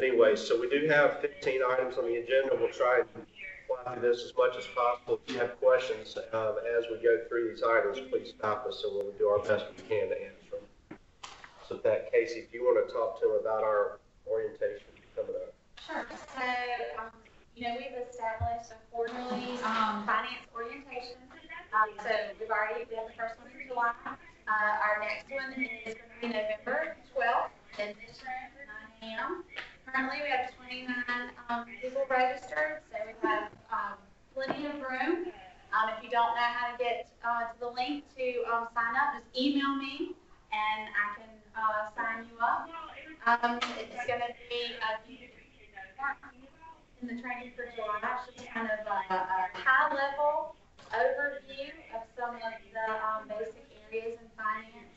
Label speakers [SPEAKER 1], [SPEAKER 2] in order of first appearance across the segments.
[SPEAKER 1] anyway, so we do have 15 items on the agenda. We'll try and fly through this as much as possible. If you have questions as we go through these items, please stop us and we'll do our best we can to answer them. So with that, Casey, if you want to talk to them about our orientation coming up.
[SPEAKER 2] Sure. So, we've established a quarterly finance orientation. So we have the first one in July. Our next one is going to be November 12th in this room at 9 a.m. Currently, we have 29 people registered, so we have plenty of room. If you don't know how to get to the link to sign up, just email me and I can sign you up. It's going to be in the training for July, just kind of a high-level overview of some of the basic areas in finance.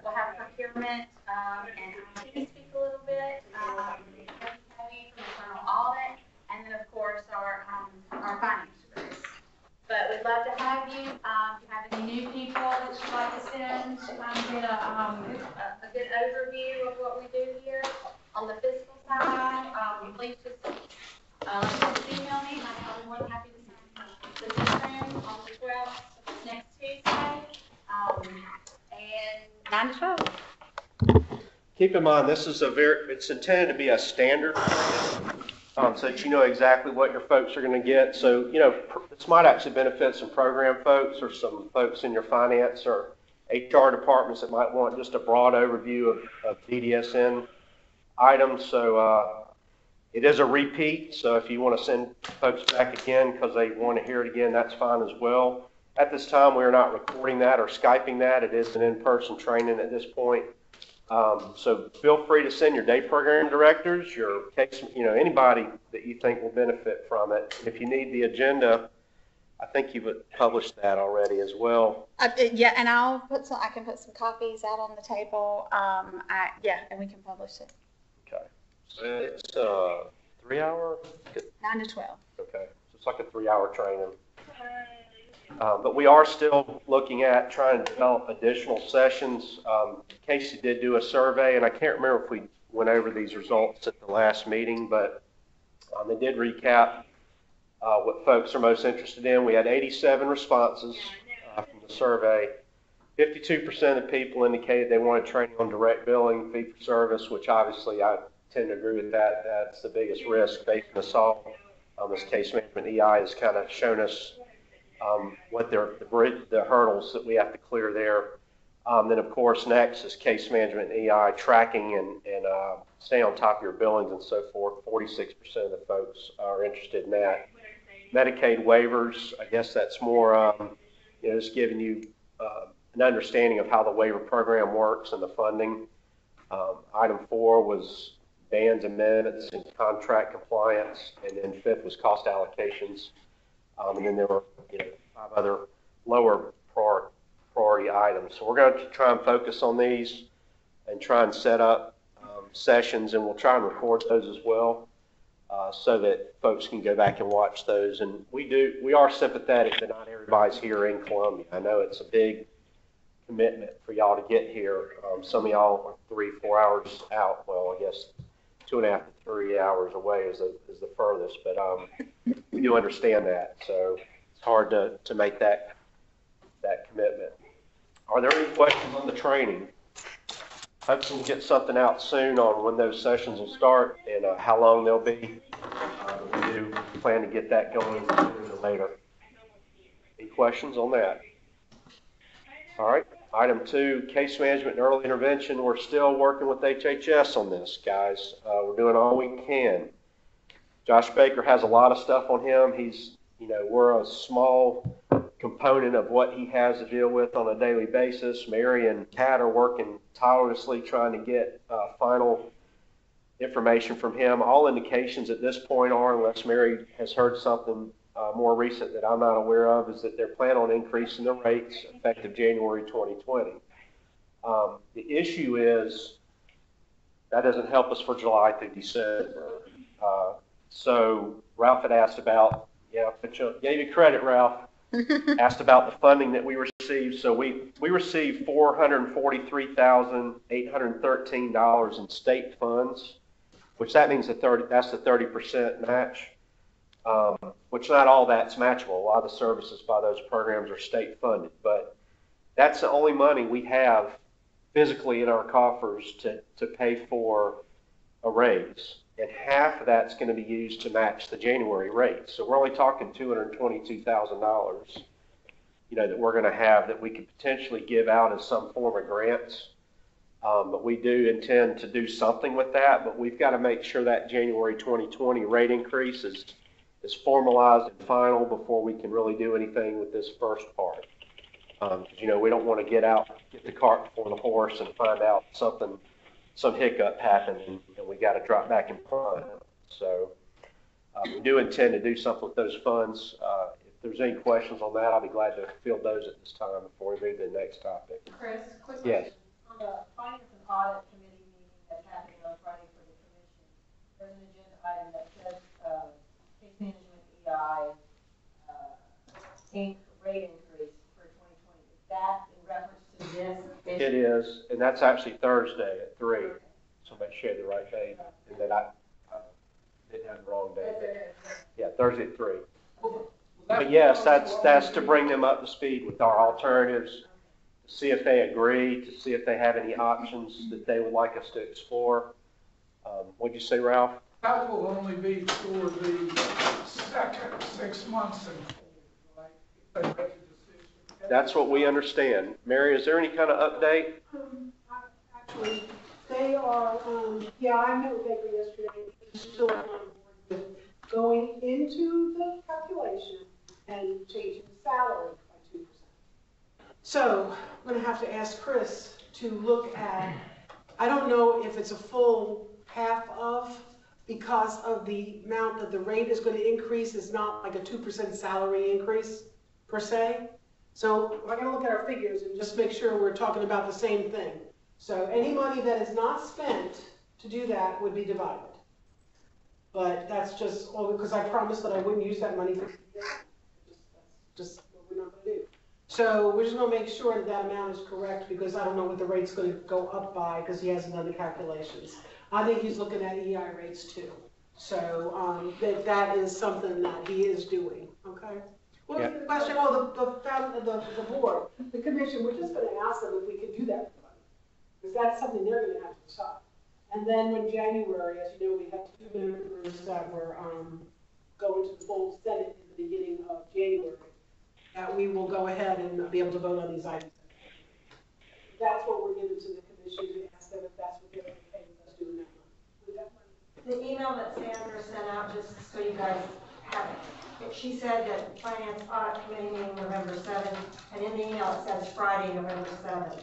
[SPEAKER 2] We'll have procurement and IT speak a little bit, internal audit, and then of course our finance group. But we'd love to have you. If you have any new people that you'd like to send to kind of get a good overview of what we do here on the fiscal side, please just email me, and I'll be more than happy to send the room on the 12th, next Tuesday, and 9 to 12.
[SPEAKER 1] Keep in mind, this is it's intended to be a standard, so that you know exactly what your folks are going to get. So, this might actually benefit some program folks or some folks in your finance or HR departments that might want just a broad overview of BDSN items. So, it is a repeat, so if you want to send folks back again because they want to hear it again, that's fine as well. At this time, we are not recording that or Skyping that. It is an in-person training at this point. So feel free to send your day program directors, your case, anybody that you think will benefit from it. If you need the agenda, I think you've published that already as well.
[SPEAKER 2] Yeah, and I can put some copies out on the table. And we can publish it.
[SPEAKER 1] Okay. So it's 3 hour?
[SPEAKER 2] 9 to 12.
[SPEAKER 1] Okay. So it's like a 3 hour training. But we are still looking at trying to develop additional sessions. Casey did do a survey, and I can't remember if we went over these results at the last meeting, but they did recap what folks are most interested in. We had 87 responses from the survey. 52% of people indicated they wanted training on direct billing, fee for service, which obviously I tend to agree with that. That's the biggest risk facing us all. This case management EI has kind of shown us what the hurdles that we have to clear there. Then, of course, next is case management EI tracking and staying on top of your billings and so forth. 46% of the folks are interested in that. Medicaid waivers, I guess that's more, just giving you an understanding of how the waiver program works and the funding. Item 4 was bans, amendments, and contract compliance. And then 5th was cost allocations. And then there were 5 other lower priority items. So we're going to try and focus on these and try and set up sessions, and we'll try and record those as well so that folks can go back and watch those. And we are sympathetic that not everybody's here in Columbia. I know it's a big commitment for y'all to get here. Some of y'all are 3-4 hours out. Well, I guess 2.5 to 3 hours away is the furthest, but we do understand that. So it's hard to make that commitment. Are there any questions on the training? Hopefully we'll get something out soon on when those sessions will start and how long they'll be. We do plan to get that going sooner than later. Any questions on that? All right. Item 2, case management and early intervention. We're still working with HHS on this, guys. We're doing all we can. Josh Baker has a lot of stuff on him. We're a small component of what he has to deal with on a daily basis. Mary and Pat are working tirelessly trying to get final information from him. All indications at this point are, unless Mary has heard something more recent that I'm not aware of, is that they're planning on increasing the rates effective January 2020. The issue is that doesn't help us for July through December. So Ralph had asked about, gave you credit, Ralph. asked about the funding that we received. So we received $443,813 in state funds, which that means that's the 30% match, which not all that's matchable. A lot of the services by those programs are state funded, but that's the only money we have physically in our coffers to pay for a raise. And half of that's going to be used to match the January rate. So we're only talking $222,000, that we're going to have that we could potentially give out as some form of grants. But we do intend to do something with that, but we've got to make sure that January 2020 rate increase is formalized and final before we can really do anything with this first part. We don't want to get the cart before the horse and find out some hiccup happened and we got to drop back in front. So we do intend to do something with those funds. If there's any questions on that, I'll be glad to field those at this time before we move to the next topic.
[SPEAKER 3] Chris, quick
[SPEAKER 1] Yes.
[SPEAKER 3] question. On the Finance and Audit Committee meeting that's happening on Friday for the Commission, there's an agenda item that says case management EI Inc. rate increase for 2020. Is that in reference to this?
[SPEAKER 1] It is, and that's actually Thursday at 3. Somebody shared the right date, and then I didn't have the wrong date. Yeah, Thursday at 3. But yes, that's to bring them up to speed with our alternatives, to see if they agree, to see if they have any options that they would like us to explore. What'd you say, Ralph?
[SPEAKER 4] That will only be for the second 6 months and right? If they make a decision.
[SPEAKER 1] That's what we understand. Mary, is there any kind of update?
[SPEAKER 5] Actually, they are, I met with Baker yesterday, they're still on board with going into the calculation and changing the salary by 2%. So I'm going to have to ask Chris to look at, I don't know if it's a full half of, because of the amount that the rate is going to increase is not like a 2% salary increase per se. So I got to look at our figures and just make sure we're talking about the same thing. So any money that is not spent to do that would be divided. But that's just all because I promised that I wouldn't use that money for just what we're not going to do. So we're just going to make sure that that amount is correct because I don't know what the rate's going to go up by because he hasn't done the calculations. I think he's looking at EI rates too. So that is something that he is doing. Okay. What was the question? Oh, the board, the commission. We're just going to ask them if we could do that for them because that's something they're going to have to decide. And then when January, as you know, we had 2 members that were going to the full Senate in the beginning of January. That we will go ahead and be able to vote on these items. That's what we're giving to the commission to ask them if that's what they're okay with us doing that money.
[SPEAKER 3] The email that Sandra sent out, just so you guys have it, she said that Finance Audit Committee meeting November 7th, and in the email it says Friday, November 7th.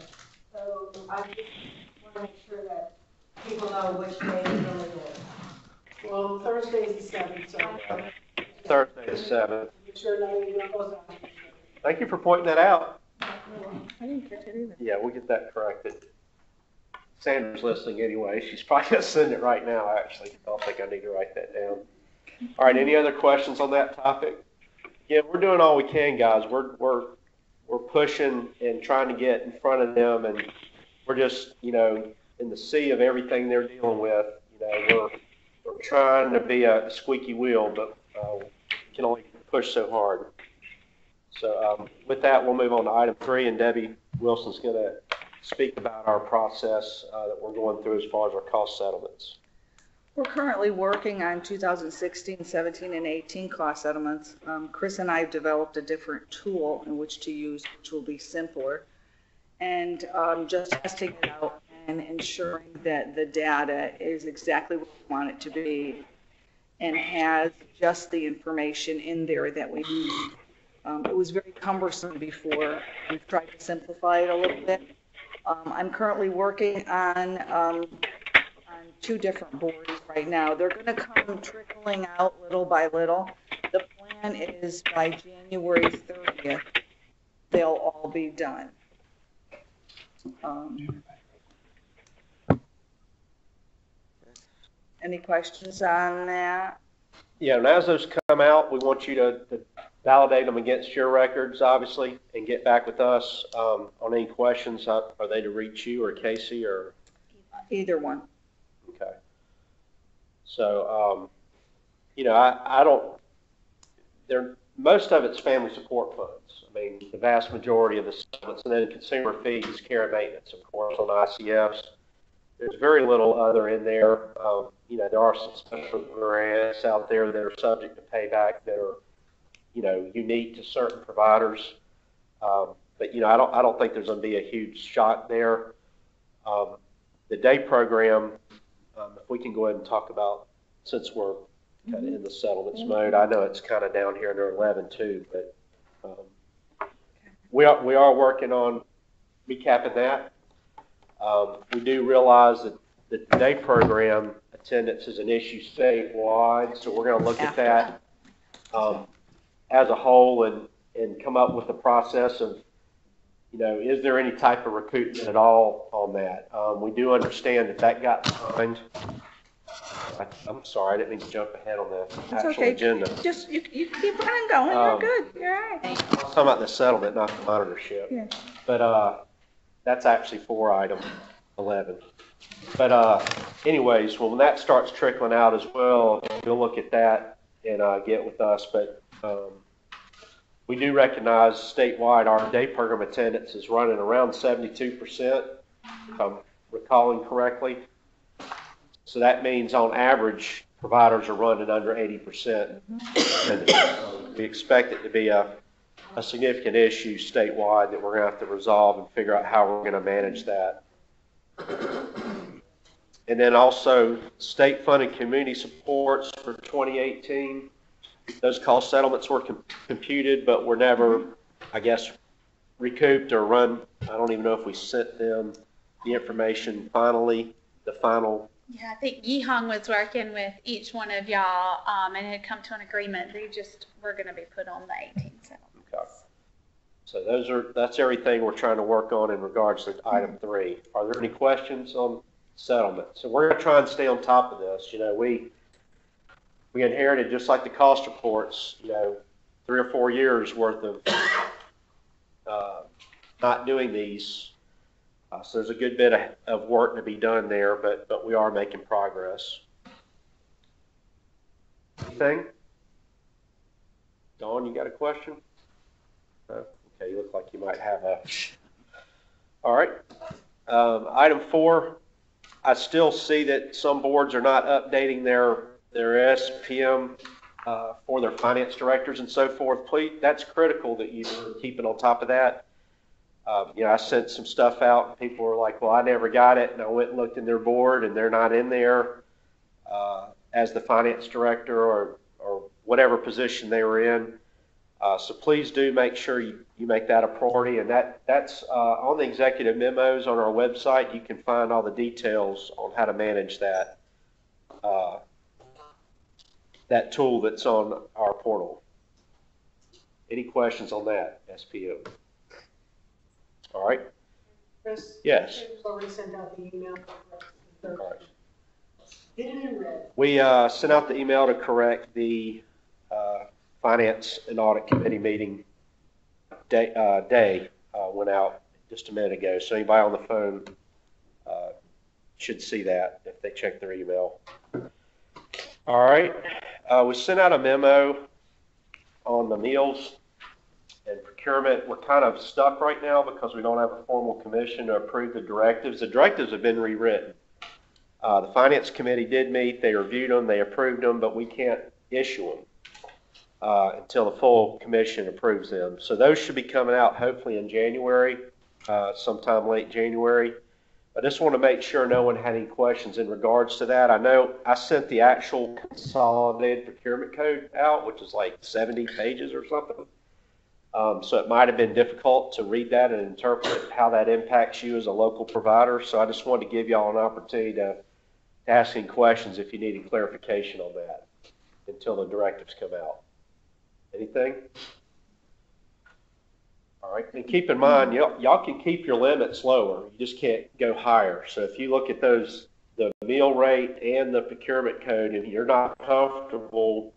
[SPEAKER 3] So I just want to make sure that people know which day it really is.
[SPEAKER 5] Well, Thursday is the 7th, so.
[SPEAKER 1] Thursday the 7th.
[SPEAKER 5] Make sure nobody goes out.
[SPEAKER 1] Thank you for pointing that out.
[SPEAKER 6] I didn't catch it either.
[SPEAKER 1] Yeah, we'll get that corrected. Sandra's listening anyway. She's probably going to send it right now, actually. I don't think I need to write that down. All right, any other questions on that topic? Yeah, we're doing all we can, guys. We're pushing and trying to get in front of them, and we're just, in the sea of everything they're dealing with. We're trying to be a squeaky wheel, but we can only push so hard. So with that, we'll move on to item 3, and Debbie Wilson's going to speak about our process that we're going through as far as our cost settlements.
[SPEAKER 6] We're currently working on 2016, 17, and 18 cost settlements. Chris and I have developed a different tool in which to use, which will be simpler, and just testing it out and ensuring that the data is exactly what we want it to be and has just the information in there that we need. It was very cumbersome before. We've tried to simplify it a little bit. I'm currently working on 2 different boards right now. They're going to come trickling out little by little. The plan is by January 30th, they'll all be done. Any questions on that?
[SPEAKER 1] Yeah, and as those come out, we want you to validate them against your records, obviously, and get back with us on any questions. Are they to reach you or Casey or?
[SPEAKER 6] Either one.
[SPEAKER 1] Okay. So, I don't, most of it's family support funds. I mean, the vast majority of the settlements, and then consumer fees, care and maintenance, of course, on ICFs. There's very little other in there. There are some special grants out there that are subject to payback that are, unique to certain providers. But I don't think there's going to be a huge shock there. The day program, if we can go ahead and talk about, since we're kind of in the settlements mode, I know it's kind of down here under 11 too, but we are working on recapping that. We do realize that the day program attendance is an issue statewide, so we're going to look at that as a whole and come up with a process of, is there any type of recoupment at all on that? We do understand that got behind. I'm sorry, I didn't mean to jump ahead on the actual agenda.
[SPEAKER 6] Just you keep running going. You're good. You're all right.
[SPEAKER 1] I was talking about the settlement, not the monitorship.
[SPEAKER 6] Yeah.
[SPEAKER 1] But that's actually for item 11. But anyways, when that starts trickling out as well, we'll look at that and get with us. But we do recognize statewide our day program attendance is running around 72%, if I'm recalling correctly. So that means on average, providers are running under 80%. And we expect it to be a significant issue statewide that we're going to have to resolve and figure out how we're going to manage that. And then also state funded community supports for 2018. Those cost settlements were computed, but were never, I guess, recouped or run. I don't even know if we sent them the information finally, the final.
[SPEAKER 2] Yeah, I think Yihong was working with each one of y'all and had come to an agreement. They just were going to be put on the 18 settlements.
[SPEAKER 1] Okay. So that's everything we're trying to work on in regards to item 3. Are there any questions on settlement? So we're going to try and stay on top of this. We inherited, just like the cost reports, 3 or 4 years worth of not doing these. So there's a good bit of work to be done there, but we are making progress. Anything? Dawn, you got a question? No? Okay, you look like you might have a. All right. Item 4, I still see that some boards are not updating their SPM for their finance directors and so forth. Please, that's critical that you're keeping on top of that. I sent some stuff out and people were like, well, I never got it. And I went and looked in their board and they're not in there as the finance director or whatever position they were in. So please do make sure you make that a priority. And that's on the executive memos on our website. You can find all the details on how to manage that. That tool that's on our portal. Any questions on that, SPM? All right.
[SPEAKER 5] Chris?
[SPEAKER 1] Yes.
[SPEAKER 5] We've already sent out the email.
[SPEAKER 1] All right.
[SPEAKER 5] Get it in red.
[SPEAKER 1] We sent out the email to correct the Finance and Audit Committee meeting day went out just a minute ago. So anybody on the phone should see that if they check their email. All right. We sent out a memo on the meals and procurement. We're kind of stuck right now because we don't have a formal commission to approve the directives. The directives have been rewritten. The Finance Committee did meet. They reviewed them. They approved them, but we can't issue them until the full commission approves them. So those should be coming out hopefully in January, sometime late January. I just want to make sure no one had any questions in regards to that. I know I sent the actual consolidated procurement code out, which is like 70 pages or something. So it might have been difficult to read that and interpret how that impacts you as a local provider. So I just wanted to give y'all an opportunity to ask any questions if you needed clarification on that until the directives come out. Anything? All right, and keep in mind, y'all can keep your limits lower. You just can't go higher. So if you look at those, the meal rate and the procurement code, if you're not comfortable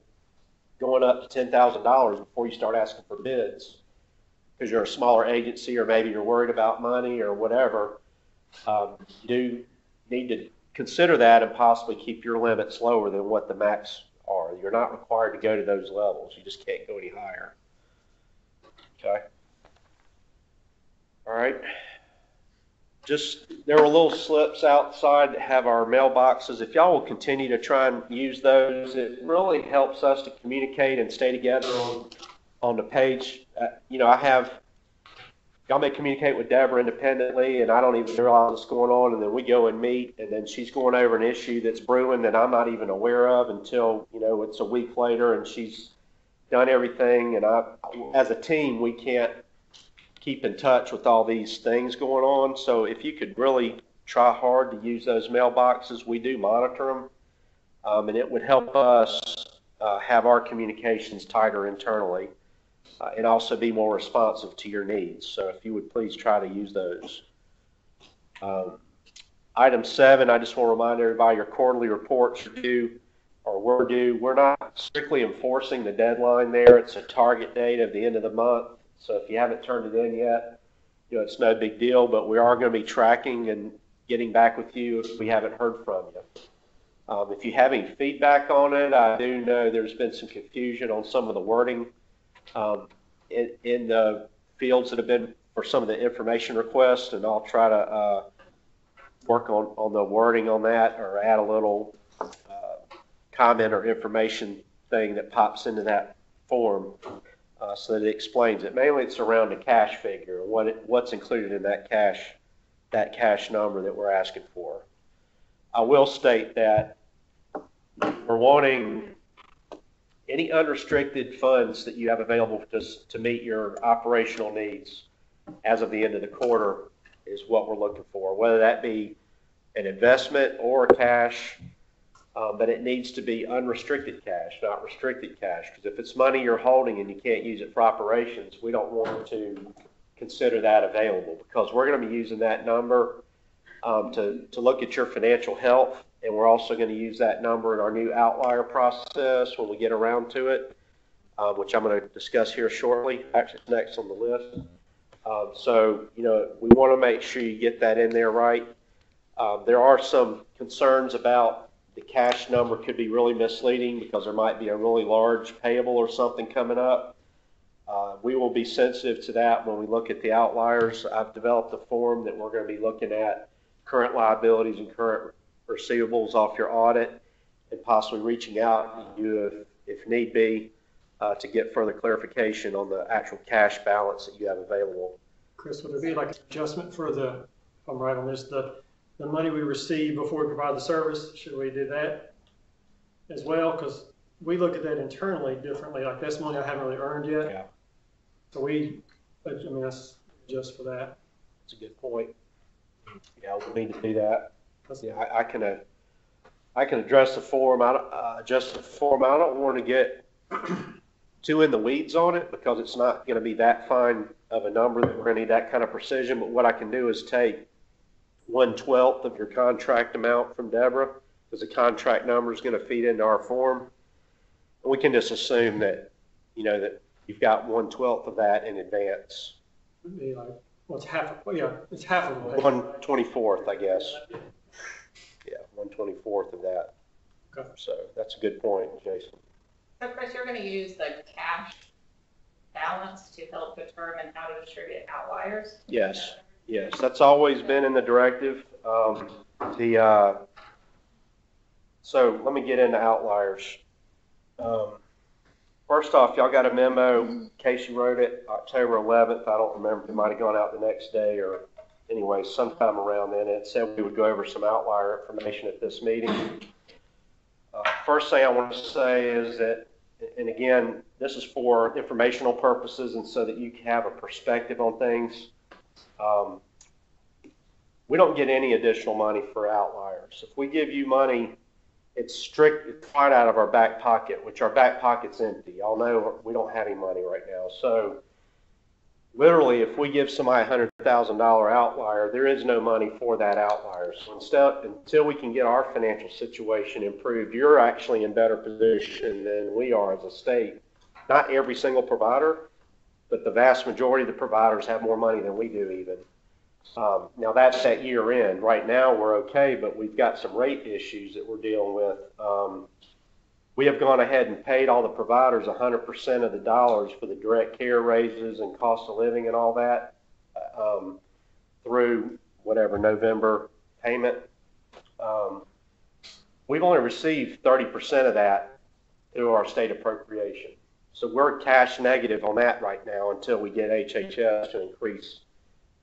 [SPEAKER 1] going up to $10,000 before you start asking for bids, because you're a smaller agency, or maybe you're worried about money or whatever. You do need to consider that and possibly keep your limits lower than what the max are. You're not required to go to those levels. You just can't go any higher. Okay. All right. There were little slips outside that have our mailboxes. If y'all will continue to try and use those, it really helps us to communicate and stay together on the page. Y'all may communicate with Deborah independently, and I don't even realize what's going on, and then we go and meet, and then she's going over an issue that's brewing that I'm not even aware of until, it's a week later, and she's done everything, and as a team, we can't keep in touch with all these things going on. So if you could really try hard to use those mailboxes, we do monitor them, and it would help us have our communications tighter internally. And also be more responsive to your needs. So if you would please try to use those. Item 7, I just want to remind everybody your quarterly reports are due, or were due. We're not strictly enforcing the deadline there. It's a target date of the end of the month. So if you haven't turned it in yet, it's no big deal, but we are going to be tracking and getting back with you if we haven't heard from you. If you have any feedback on it, I do know there's been some confusion on some of the wording in the fields that have been for some of the information requests, and I'll try to work on the wording on that, or add a little comment or information thing that pops into that form so that it explains it. Mainly it's around the cash figure, what's included in that cash number that we're asking for. I will state that we're wanting any unrestricted funds that you have available to meet your operational needs as of the end of the quarter is what we're looking for, whether that be an investment or cash, but it needs to be unrestricted cash, not restricted cash, because if it's money you're holding and you can't use it for operations, we don't want to consider that available, because we're going to be using that number to look at your financial health. And we're also going to use that number in our new outlier process when we get around to it, which I'm going to discuss here shortly. Actually, it's next on the list. So, we want to make sure you get that in there right. There are some concerns about the cash number could be really misleading because there might be a really large payable or something coming up. We will be sensitive to that when we look at the outliers. I've developed a form that we're going to be looking at current liabilities and current receivables off your audit, and possibly reaching out to you if need be to get further clarification on the actual cash balance that you have available.
[SPEAKER 7] Chris, would there be like an adjustment for if I'm right on this, the money we receive before we provide the service? Should we do that as well? Because we look at that internally differently. Like, that's money I haven't really earned yet. Yeah. So that's just for that.
[SPEAKER 1] That's a good point. Yeah, we need to do that. Yeah, I can address the form. I don't want to get too in the weeds on it, because it's not going to be that fine of a number that we're going to need that kind of precision. But what I can do is take 1/12 of your contract amount from Deborah, because the contract number is going to feed into our form, and we can just assume that that you've got 1/12 of that in advance.
[SPEAKER 7] It'd be like, well, it's half. Well, yeah, it's half of it.
[SPEAKER 1] 1/24, I guess. Yeah, 1/24 of that.
[SPEAKER 7] Okay.
[SPEAKER 1] So that's a good point, Jason.
[SPEAKER 8] So, Chris, you're going to use the cash balance to help determine how to distribute outliers?
[SPEAKER 1] Yes, that's always been in the directive. So let me get into outliers. First off, y'all got a memo. Casey wrote it October 11th. I don't remember if it might have gone out the next day, or anyway, sometime around then. It said we would go over some outlier information at this meeting. First thing I want to say is that, and again, this is for informational purposes and so that you can have a perspective on things. We don't get any additional money for outliers. If we give you money, it's right out of our back pocket, which our back pocket's empty. Y'all know we don't have any money right now. So literally, if we give somebody a $100,000 outlier, there is no money for that outlier. So until we can get our financial situation improved, you're actually in better position than we are as a state. Not every single provider, but the vast majority of the providers have more money than we do even. Now that's at year end. Right now we're okay, but we've got some rate issues that we're dealing with. We have gone ahead and paid all the providers 100% of the dollars for the direct care raises and cost of living and all that through whatever November payment. We've only received 30% of that through our state appropriation. So we're cash negative on that right now until we get HHS to increase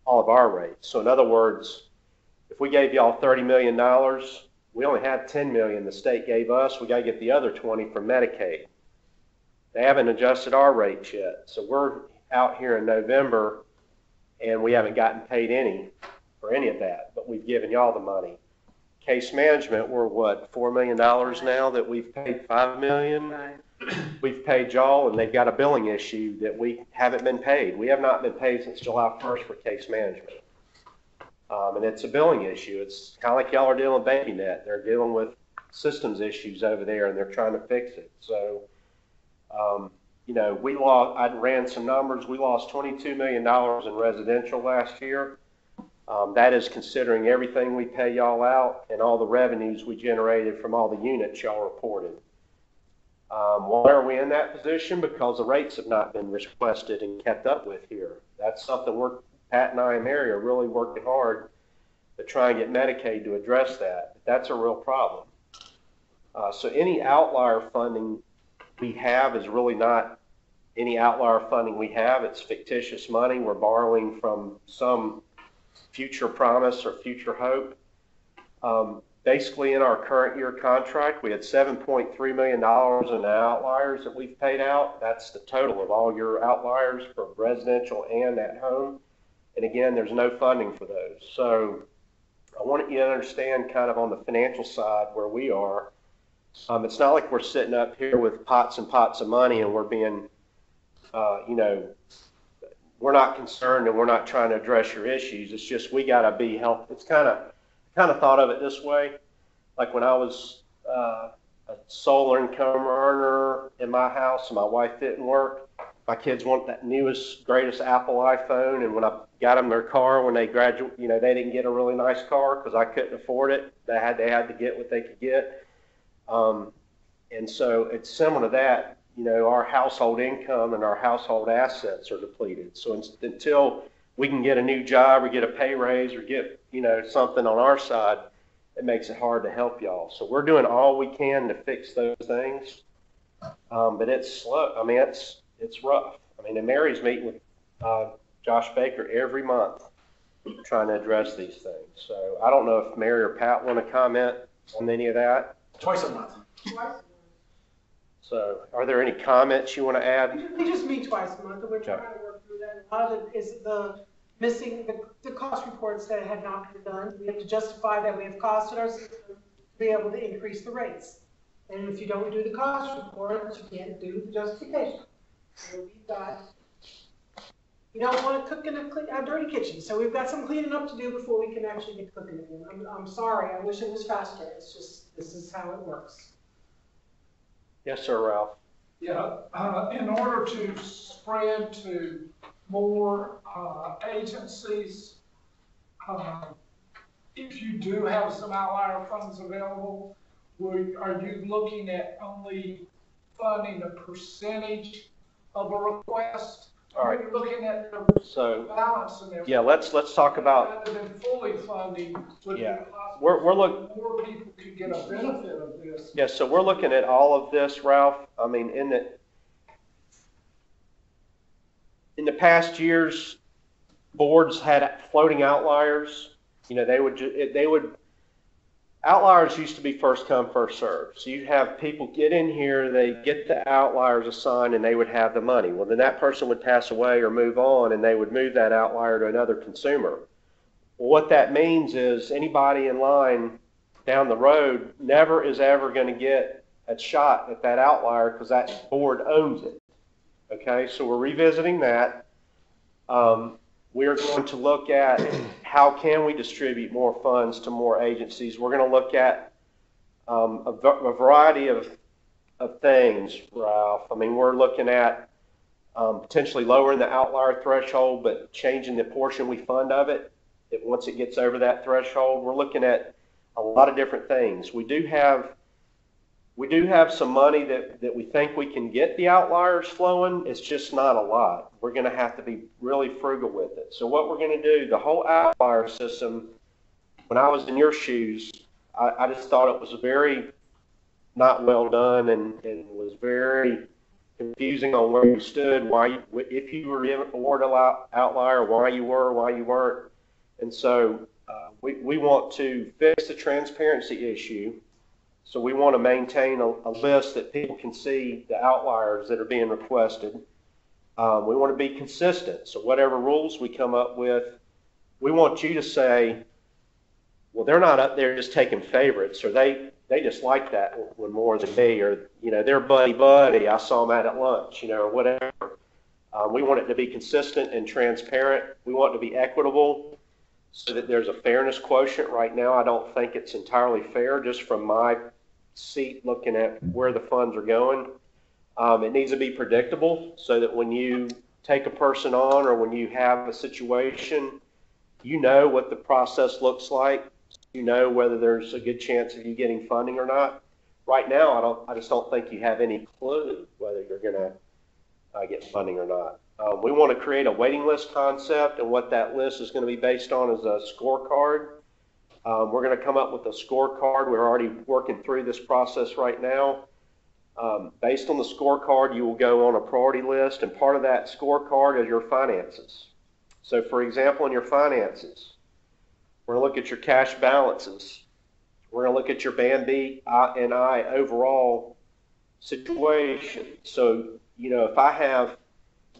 [SPEAKER 1] all of our rates. So in other words, if we gave y'all $30 million, we only have $10 million the state gave us. We got to get the other 20 from Medicaid. They haven't adjusted our rates yet. So we're out here in November and we haven't gotten paid any for any of that, but we've given y'all the money. Case management, we're what, $4 million now that we've paid $5 million?
[SPEAKER 6] Right.
[SPEAKER 1] We've paid y'all, and they've got a billing issue that we haven't been paid. We have not been paid since July 1st for case management. And it's a billing issue. It's kind of like y'all are dealing with BabyNet. They're dealing with systems issues over there, and they're trying to fix it. So, you know, I ran some numbers. We lost $22 million in residential last year. That is considering everything we pay y'all out and all the revenues we generated from all the units y'all reported. Why are we in that position? Because the rates have not been requested and kept up with here. That's something Pat and I and Mary are really working hard to try and get Medicaid to address that. That's a real problem. So any outlier funding we have is really not any outlier funding we have. It's fictitious money. We're borrowing from some future promise or future hope. Basically, in our current year contract, we had $7.3 million in outliers that we've paid out. That's the total of all your outliers for residential and at home. And again, there's no funding for those. So I want you to understand kind of on the financial side where we are. It's not like we're sitting up here with pots and pots of money and we're being, you know, we're not concerned and we're not trying to address your issues. It's just we got to be healthy. It's kind of thought of it this way. Like when I was a sole income earner in my house and my wife didn't work, my kids want that newest, greatest Apple iPhone, and when I got them their car when they graduate, you know, they didn't get a really nice car because I couldn't afford it. They had to get what they could get. And so it's similar to that. You know, our household income and our household assets are depleted. So until we can get a new job or get a pay raise or get, you know, something on our side, it makes it hard to help y'all. So we're doing all we can to fix those things. But it's slow. I mean, it's rough. I mean, and Mary's meeting with Josh Baker every month trying to address these things. So I don't know if Mary or Pat want to comment on any of that.
[SPEAKER 9] Twice a month.
[SPEAKER 1] So are there any comments you want to add?
[SPEAKER 5] We just meet twice a month, and we're trying to work through that. A lot of it is the cost reports that had not been done. We have to justify that we have costs in our system to be able to increase the rates. And if you don't do the cost report, you can't do the justification. So you don't want to cook in a dirty kitchen. So we've got some cleaning up to do before we can actually get cooking again. I'm sorry. I wish it was faster. It's just, this is how it works.
[SPEAKER 1] Yes, sir, Ralph.
[SPEAKER 4] Yeah, in order to spread to more agencies, if you do have some outlier funds available, are you looking at only funding a percentage of a request?
[SPEAKER 1] All right.
[SPEAKER 4] Are you looking at the balance and everything?
[SPEAKER 1] Yeah, let's talk about.
[SPEAKER 4] Rather than fully funding, would
[SPEAKER 1] Yeah,
[SPEAKER 4] it be possible
[SPEAKER 1] we're looking.
[SPEAKER 4] more people could get a benefit of this?
[SPEAKER 1] Yeah, so we're looking at all of this, Ralph. I mean, in the past years, boards had floating outliers. You know, outliers used to be first come, first served. So you'd have people get in here, they get the outliers assigned, and they would have the money. Well, then that person would pass away or move on, and they would move that outlier to another consumer. Well, what that means is anybody in line down the road never is ever going to get a shot at that outlier because that board owns it. Okay, so we're revisiting that. We are going to look at how can we distribute more funds to more agencies. We're going to look at a variety of things, Ralph. I mean, we're looking at potentially lowering the outlier threshold, but changing the portion we fund of it once it gets over that threshold. We're looking at a lot of different things. We do have some money that we think we can get the outliers flowing. It's just not a lot. We're going to have to be really frugal with it. So what we're going to do, the whole outlier system, when I was in your shoes, I just thought it was very not well done and was very confusing on where you stood, if you were awarded outlier, why you were, why you weren't. And so we want to fix the transparency issue. So we want to maintain a list that people can see the outliers that are being requested. We want to be consistent. So whatever rules we come up with, we want you to say, well, they're not up there just taking favorites, or they just like that one more than me, or, they're buddy. I saw them at lunch, or whatever. We want it to be consistent and transparent. We want it to be equitable so that there's a fairness quotient. Right now, I don't think it's entirely fair just from my seat looking at where the funds are going. It needs to be predictable so that when you take a person on or when you have a situation, you know what the process looks like. You know whether there's a good chance of you getting funding or not. Right now, I just don't think you have any clue whether you're going to get funding or not. We want to create a waiting list concept, and what that list is going to be based on is a scorecard. We're going to come up with a scorecard. We're already working through this process right now. Based on the scorecard, you will go on a priority list, and part of that scorecard is your finances. So, for example, in your finances, we're going to look at your cash balances. We're going to look at your Band B and I overall situation. So, if I have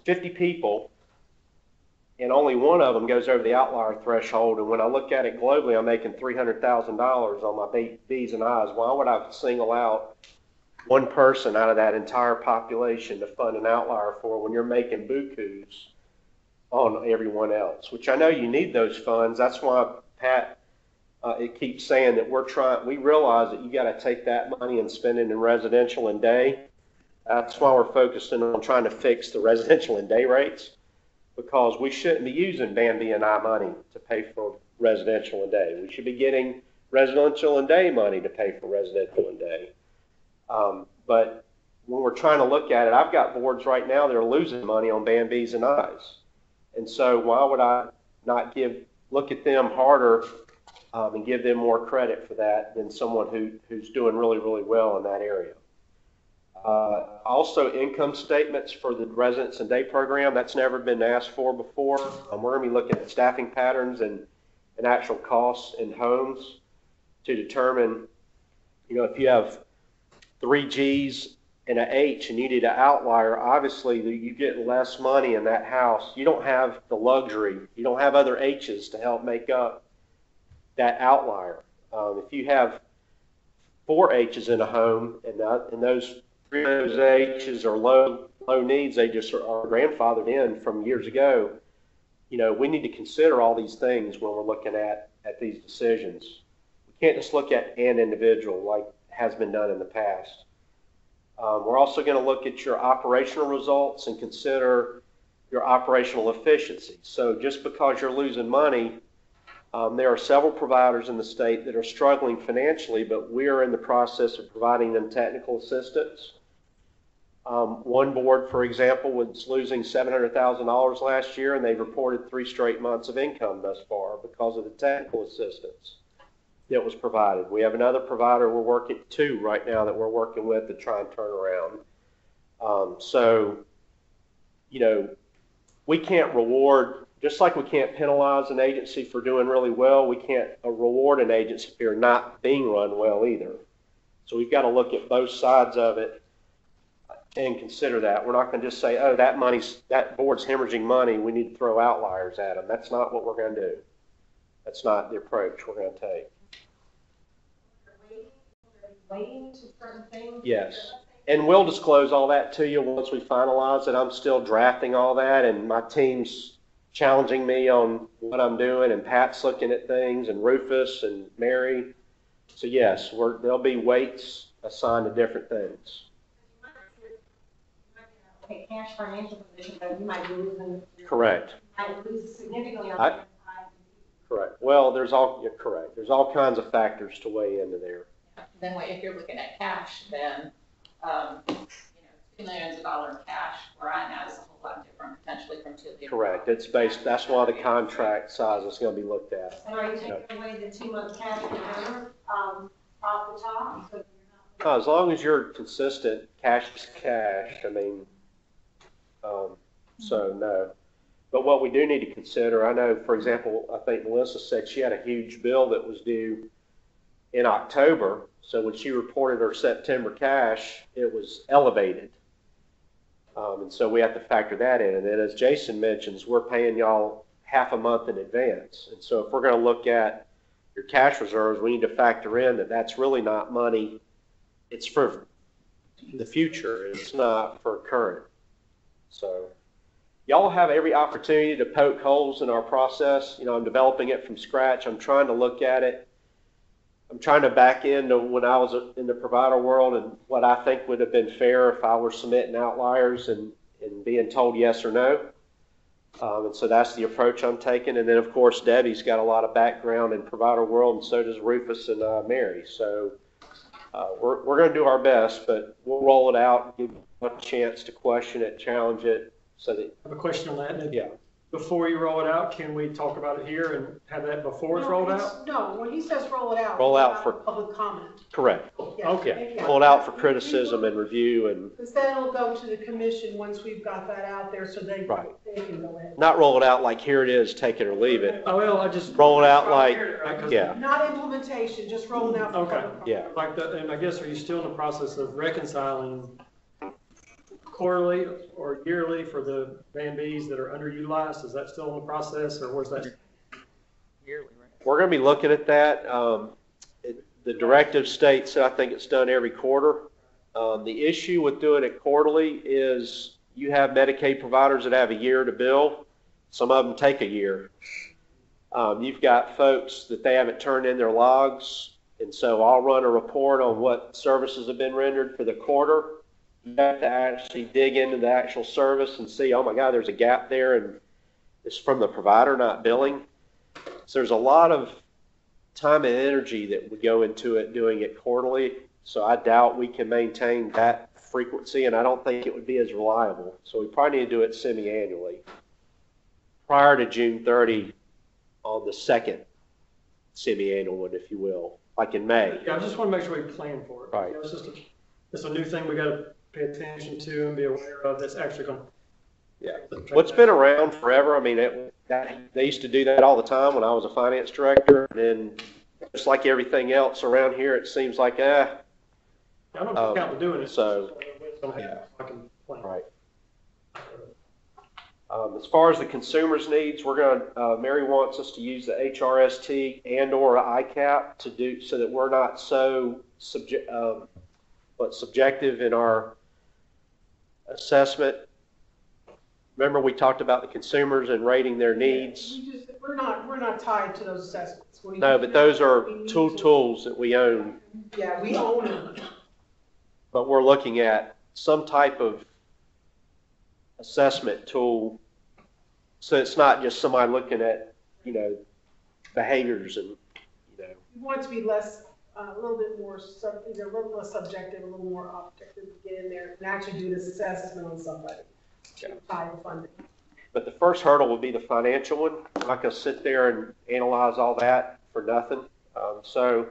[SPEAKER 1] 50 people and only one of them goes over the outlier threshold, and when I look at it globally, I'm making $300,000 on my B's and I's, why would I single out one person out of that entire population to fund an outlier for when you're making bukus on everyone else? Which I know you need those funds. That's why Pat, it keeps saying that we realize that you got to take that money and spend it in residential and day. That's why we're focusing on trying to fix the residential and day rates, because we shouldn't be using Band B and I money to pay for residential and day. We should be getting residential and day money to pay for residential and day. But when we're trying to look at it, I've got boards right now that are losing money on Band B's and I's. And so why would I not look at them harder and give them more credit for that than someone who's doing really, really well in that area? Also, income statements for the residence and day program, that's never been asked for before. We're going to be looking at staffing patterns and actual costs in homes to determine, if you have 3 G's and an H and you need an outlier, obviously you get less money in that house. You don't have the luxury. You don't have other H's to help make up that outlier. If you have 4 H's in a home and those 3 of those H's are low needs, they just are grandfathered in from years ago, we need to consider all these things when we're looking at these decisions. We can't just look at an individual like has been done in the past. We're also going to look at your operational results and consider your operational efficiency. So just because you're losing money, there are several providers in the state that are struggling financially, but we are in the process of providing them technical assistance. One board, for example, was losing $700,000 last year, and they've reported 3 straight months of income thus far because of the technical assistance that was provided. We have another provider we're working, 2 right now that we're working with to try and turn around. We can't reward, just like we can't penalize an agency for doing really well, we can't reward an agency for not being run well either. So we've got to look at both sides of it and consider that. We're not going to just say, oh, that board's hemorrhaging money, we need to throw outliers at them. That's not what we're going to do. That's not the approach we're going to take.
[SPEAKER 3] Waiting to certain things?
[SPEAKER 1] Yes. And we'll disclose all that to you once we finalize it. I'm still drafting all that, and my team's challenging me on what I'm doing, and Pat's looking at things, and Rufus and Mary. So yes, there'll be weights assigned to different things.
[SPEAKER 3] Okay, cash financial position, but you might be losing.
[SPEAKER 1] Correct.
[SPEAKER 3] You might lose significantly on
[SPEAKER 1] I-
[SPEAKER 3] that side.
[SPEAKER 1] Correct. Well, you're correct. There's all kinds of factors to weigh into there.
[SPEAKER 8] Then if you're looking at cash, then, $2 million in cash, where I'm at is a whole lot different potentially from $2 million.
[SPEAKER 1] Correct. It's based, that's why the contract size is going to be looked at.
[SPEAKER 3] And are you taking away the 2-month cash reserve, off the top? So you're not.
[SPEAKER 1] As long as you're consistent, cash is cash. I mean, so no. But what we do need to consider, I know, for example, I think Melissa said she had a huge bill that was due in October. So when she reported her September cash, it was elevated. And so we have to factor that in. And then as Jason mentions, we're paying y'all half a month in advance. And so if we're going to look at your cash reserves, we need to factor in that that's really not money. It's for the future. It's not for current. So y'all have every opportunity to poke holes in our process. You know, I'm developing it from scratch. I'm trying to look at it. I'm trying to back into when I was in the provider world and what I think would have been fair if I were submitting outliers and being told yes or no. And so that's the approach I'm taking. And then, of course, Debbie's got a lot of background in provider world, and so does Rufus and Mary. So we're going to do our best, but we'll roll it out and give you a chance to question it, challenge it. So that,
[SPEAKER 7] I have a question on that.
[SPEAKER 1] yeah.
[SPEAKER 7] Before you roll it out, can we talk about it here and have that before it's rolled out?
[SPEAKER 5] No, when he says roll it out.
[SPEAKER 1] Roll out
[SPEAKER 5] it's
[SPEAKER 1] for-
[SPEAKER 5] not public comment.
[SPEAKER 1] Correct.
[SPEAKER 5] Yeah,
[SPEAKER 7] Okay.
[SPEAKER 5] yeah.
[SPEAKER 1] Pull it out for criticism and review, and
[SPEAKER 5] Because then it'll go to the commission once we've got that out there, so they
[SPEAKER 1] Right.
[SPEAKER 5] can go ahead.
[SPEAKER 1] not roll it out like here it is, take it or leave it.
[SPEAKER 7] Oh, well, I just.
[SPEAKER 1] Roll it out like,
[SPEAKER 7] Right, 'cause-
[SPEAKER 1] yeah,
[SPEAKER 5] Not implementation, just rolling out for
[SPEAKER 7] Okay.
[SPEAKER 5] public comment.
[SPEAKER 1] yeah.
[SPEAKER 7] Like the, and I guess, are you still in the process of reconciling quarterly or yearly for the Van Bs that are underutilized? Is that still in the process, or where's that?
[SPEAKER 6] Yearly, right?
[SPEAKER 1] We're going to be looking at that. The directive states that I think it's done every quarter. The issue with doing it quarterly is you have Medicaid providers that have a year to bill. Some of them take a year. You've got folks that they haven't turned in their logs, and so I'll run a report on what services have been rendered for the quarter. You have to actually dig into the actual service and see, oh my God, there's a gap there, and it's from the provider, not billing. So there's a lot of time and energy that would go into it, doing it quarterly. So I doubt we can maintain that frequency, and I don't think it would be as reliable. So we probably need to do it semi-annually prior to June 30 on the second semi-annual one, if you will, like in May.
[SPEAKER 7] Yeah, I just want to make sure we plan for it.
[SPEAKER 1] Right.
[SPEAKER 7] You know, it's a new thing we got to pay attention to and be aware of that's actually going to.
[SPEAKER 1] Yeah. What's been around forever, I mean, they used to do that all the time when I was a finance director, and then just like everything else around here, it seems like,
[SPEAKER 7] I don't count to doing it.
[SPEAKER 1] so,
[SPEAKER 7] Yeah. I can plan.
[SPEAKER 1] right. As far as the consumer's needs, we're going to, Mary wants us to use the HRST and or ICAP to do, so that we're not so subjective in our assessment. Remember, we talked about the consumers and rating their needs.
[SPEAKER 5] We're not tied to those assessments.
[SPEAKER 1] No, but those are tools that we own.
[SPEAKER 5] Yeah, we own them.
[SPEAKER 1] But we're looking at some type of assessment tool, so it's not just somebody looking at, behaviors and,
[SPEAKER 5] We want it to be less, a little bit more, either a little less subjective, a little more objective to get in there and actually do this assessment on somebody. Tie the funding.
[SPEAKER 1] But the first hurdle would be the financial one. I'm not going to sit there and analyze all that for nothing. So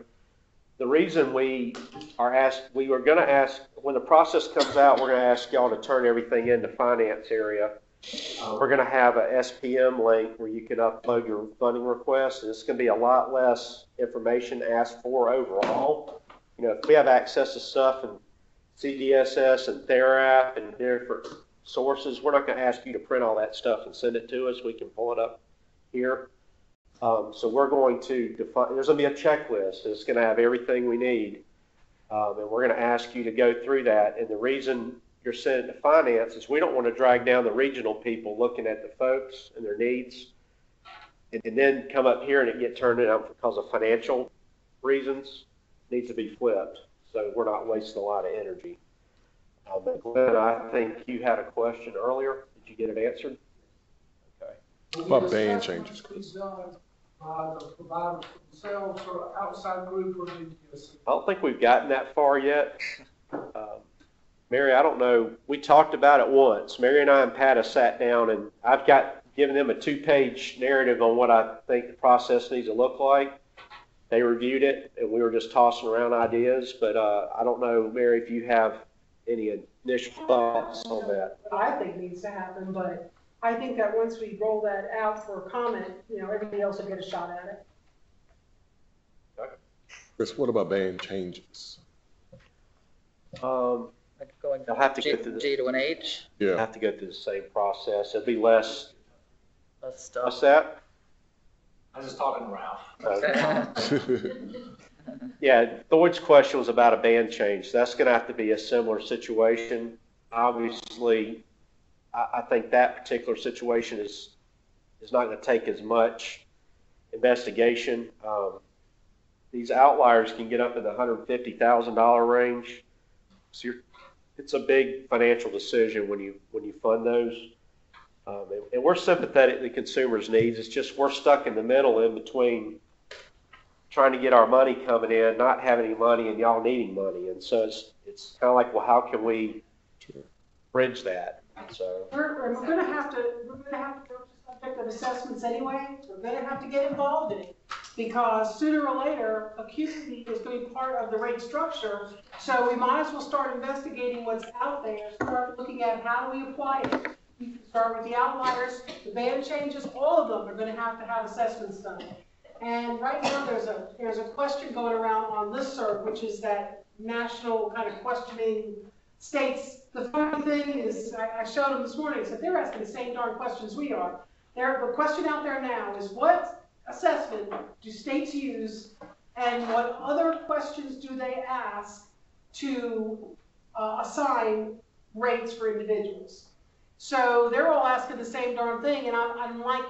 [SPEAKER 1] the reason we were going to ask, when the process comes out, we're going to ask y'all to turn everything into finance area. We're going to have a SPM link where you can upload your funding request, and it's going to be a lot less information asked for overall. If we have access to stuff and CDSS and TheraApp and different sources, we're not going to ask you to print all that stuff and send it to us. We can pull it up here. So we're going to define, there's going to be a checklist. It's going to have everything we need. And we're going to ask you to go through that. And the reason you're sending to finance is we don't want to drag down the regional people looking at the folks and their needs and then come up here and it get turned down because of financial reasons. It needs to be flipped. So we're not wasting a lot of energy. But Glenn, I think you had a question earlier. Did you get it answered? Okay.
[SPEAKER 9] What band changes?
[SPEAKER 4] Is done by the providers themselves or outside group or BTS?
[SPEAKER 1] I don't think we've gotten that far yet. Mary, I don't know. We talked about it once. Mary and I and Pat have sat down, and I've given them a 2-page narrative on what I think the process needs to look like. They reviewed it, and we were just tossing around ideas. But I don't know, Mary, if you have any initial thoughts on that.
[SPEAKER 5] What I think needs to happen, but I think that once we roll that out for comment, everybody else will get a shot at it.
[SPEAKER 1] Okay.
[SPEAKER 9] Chris, what about band changes?
[SPEAKER 10] Going
[SPEAKER 1] They'll have to
[SPEAKER 10] G,
[SPEAKER 1] go through
[SPEAKER 10] G to an H,
[SPEAKER 1] They'll
[SPEAKER 9] Yeah.
[SPEAKER 1] have to go through the same process. It'll be less.
[SPEAKER 10] less stuff.
[SPEAKER 1] What's that?
[SPEAKER 4] I was just talking around.
[SPEAKER 1] Yeah, Lloyd's question was about a band change. That's going to have to be a similar situation. Obviously, I think that particular situation is not going to take as much investigation. These outliers can get up in the $150,000 range. So it's a big financial decision when you fund those. And we're sympathetic to the consumer's needs. It's just we're stuck in the middle in between trying to get our money coming in, not having any money, and y'all needing money. And so it's kind of like, well, how can we bridge that? So
[SPEAKER 5] We're going to have to broach the subject of assessments anyway. We're going to have to get involved in it because sooner or later, acuity is going to be part of the rate structure. So we might as well start investigating what's out there, start looking at how do we apply it. We can start with the outliers, the band changes, all of them are going to have assessments done. And right now there's a question going around on listserv, which is that national kind of questioning states. The funny thing is, I showed them this morning, so they're asking the same darn questions we are. The question out there now is what assessment do states use and what other questions do they ask to assign rates for individuals? So they're all asking the same darn thing, and I'm like,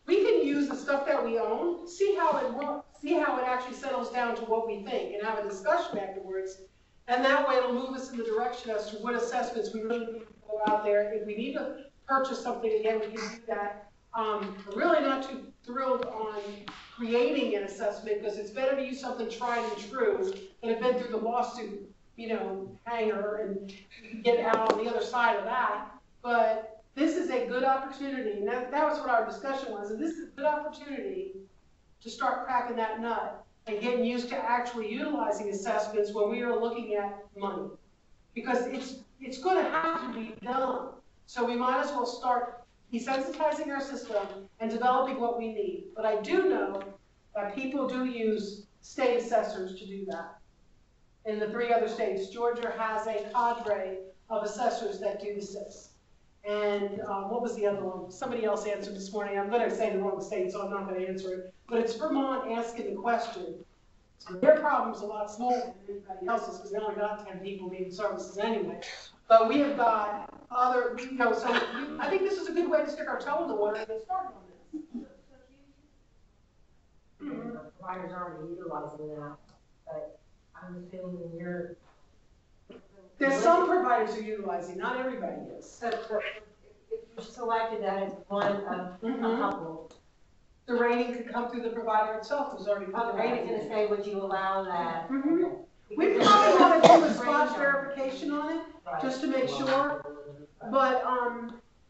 [SPEAKER 5] we can use the stuff that we own, see how it works, see how it actually settles down to what we think, and have a discussion afterwards. And that way it'll move us in the direction as to what assessments we really need to go out there. If we need to purchase something again, we can do that. I'm really not too thrilled on creating an assessment because it's better to use something tried and true than have been through the lawsuit, hanger and get out on the other side of that. But this is a good opportunity, and that was what our discussion was, and this is a good opportunity to start cracking that nut and getting used to actually utilizing assessments when we are looking at money. Because it's going to have to be done. So we might as well start desensitizing our system and developing what we need. But I do know that people do use state assessors to do that. In the 3 other states, Georgia has a cadre of assessors that do this. And what was the other one? Somebody else answered this morning. I'm going to say the wrong state, so I'm not going to answer it. But it's Vermont asking the question. So their problem's a lot smaller than anybody else's because they only got 10 people needing services anyway. But we have got other, so I think this is a good way to stick our toe in the water and get started on this.
[SPEAKER 3] The providers are already utilizing that, but I'm assuming you're.
[SPEAKER 5] There's some providers who are utilizing, not everybody is.
[SPEAKER 3] So if you selected that as one of a couple.
[SPEAKER 5] The rating could come through the provider itself who's already put the
[SPEAKER 3] Okay, I was
[SPEAKER 5] rating
[SPEAKER 3] gonna
[SPEAKER 5] in.
[SPEAKER 3] say, would you allow that? Okay.
[SPEAKER 5] We probably want to do a spot verification on it, just to make sure. But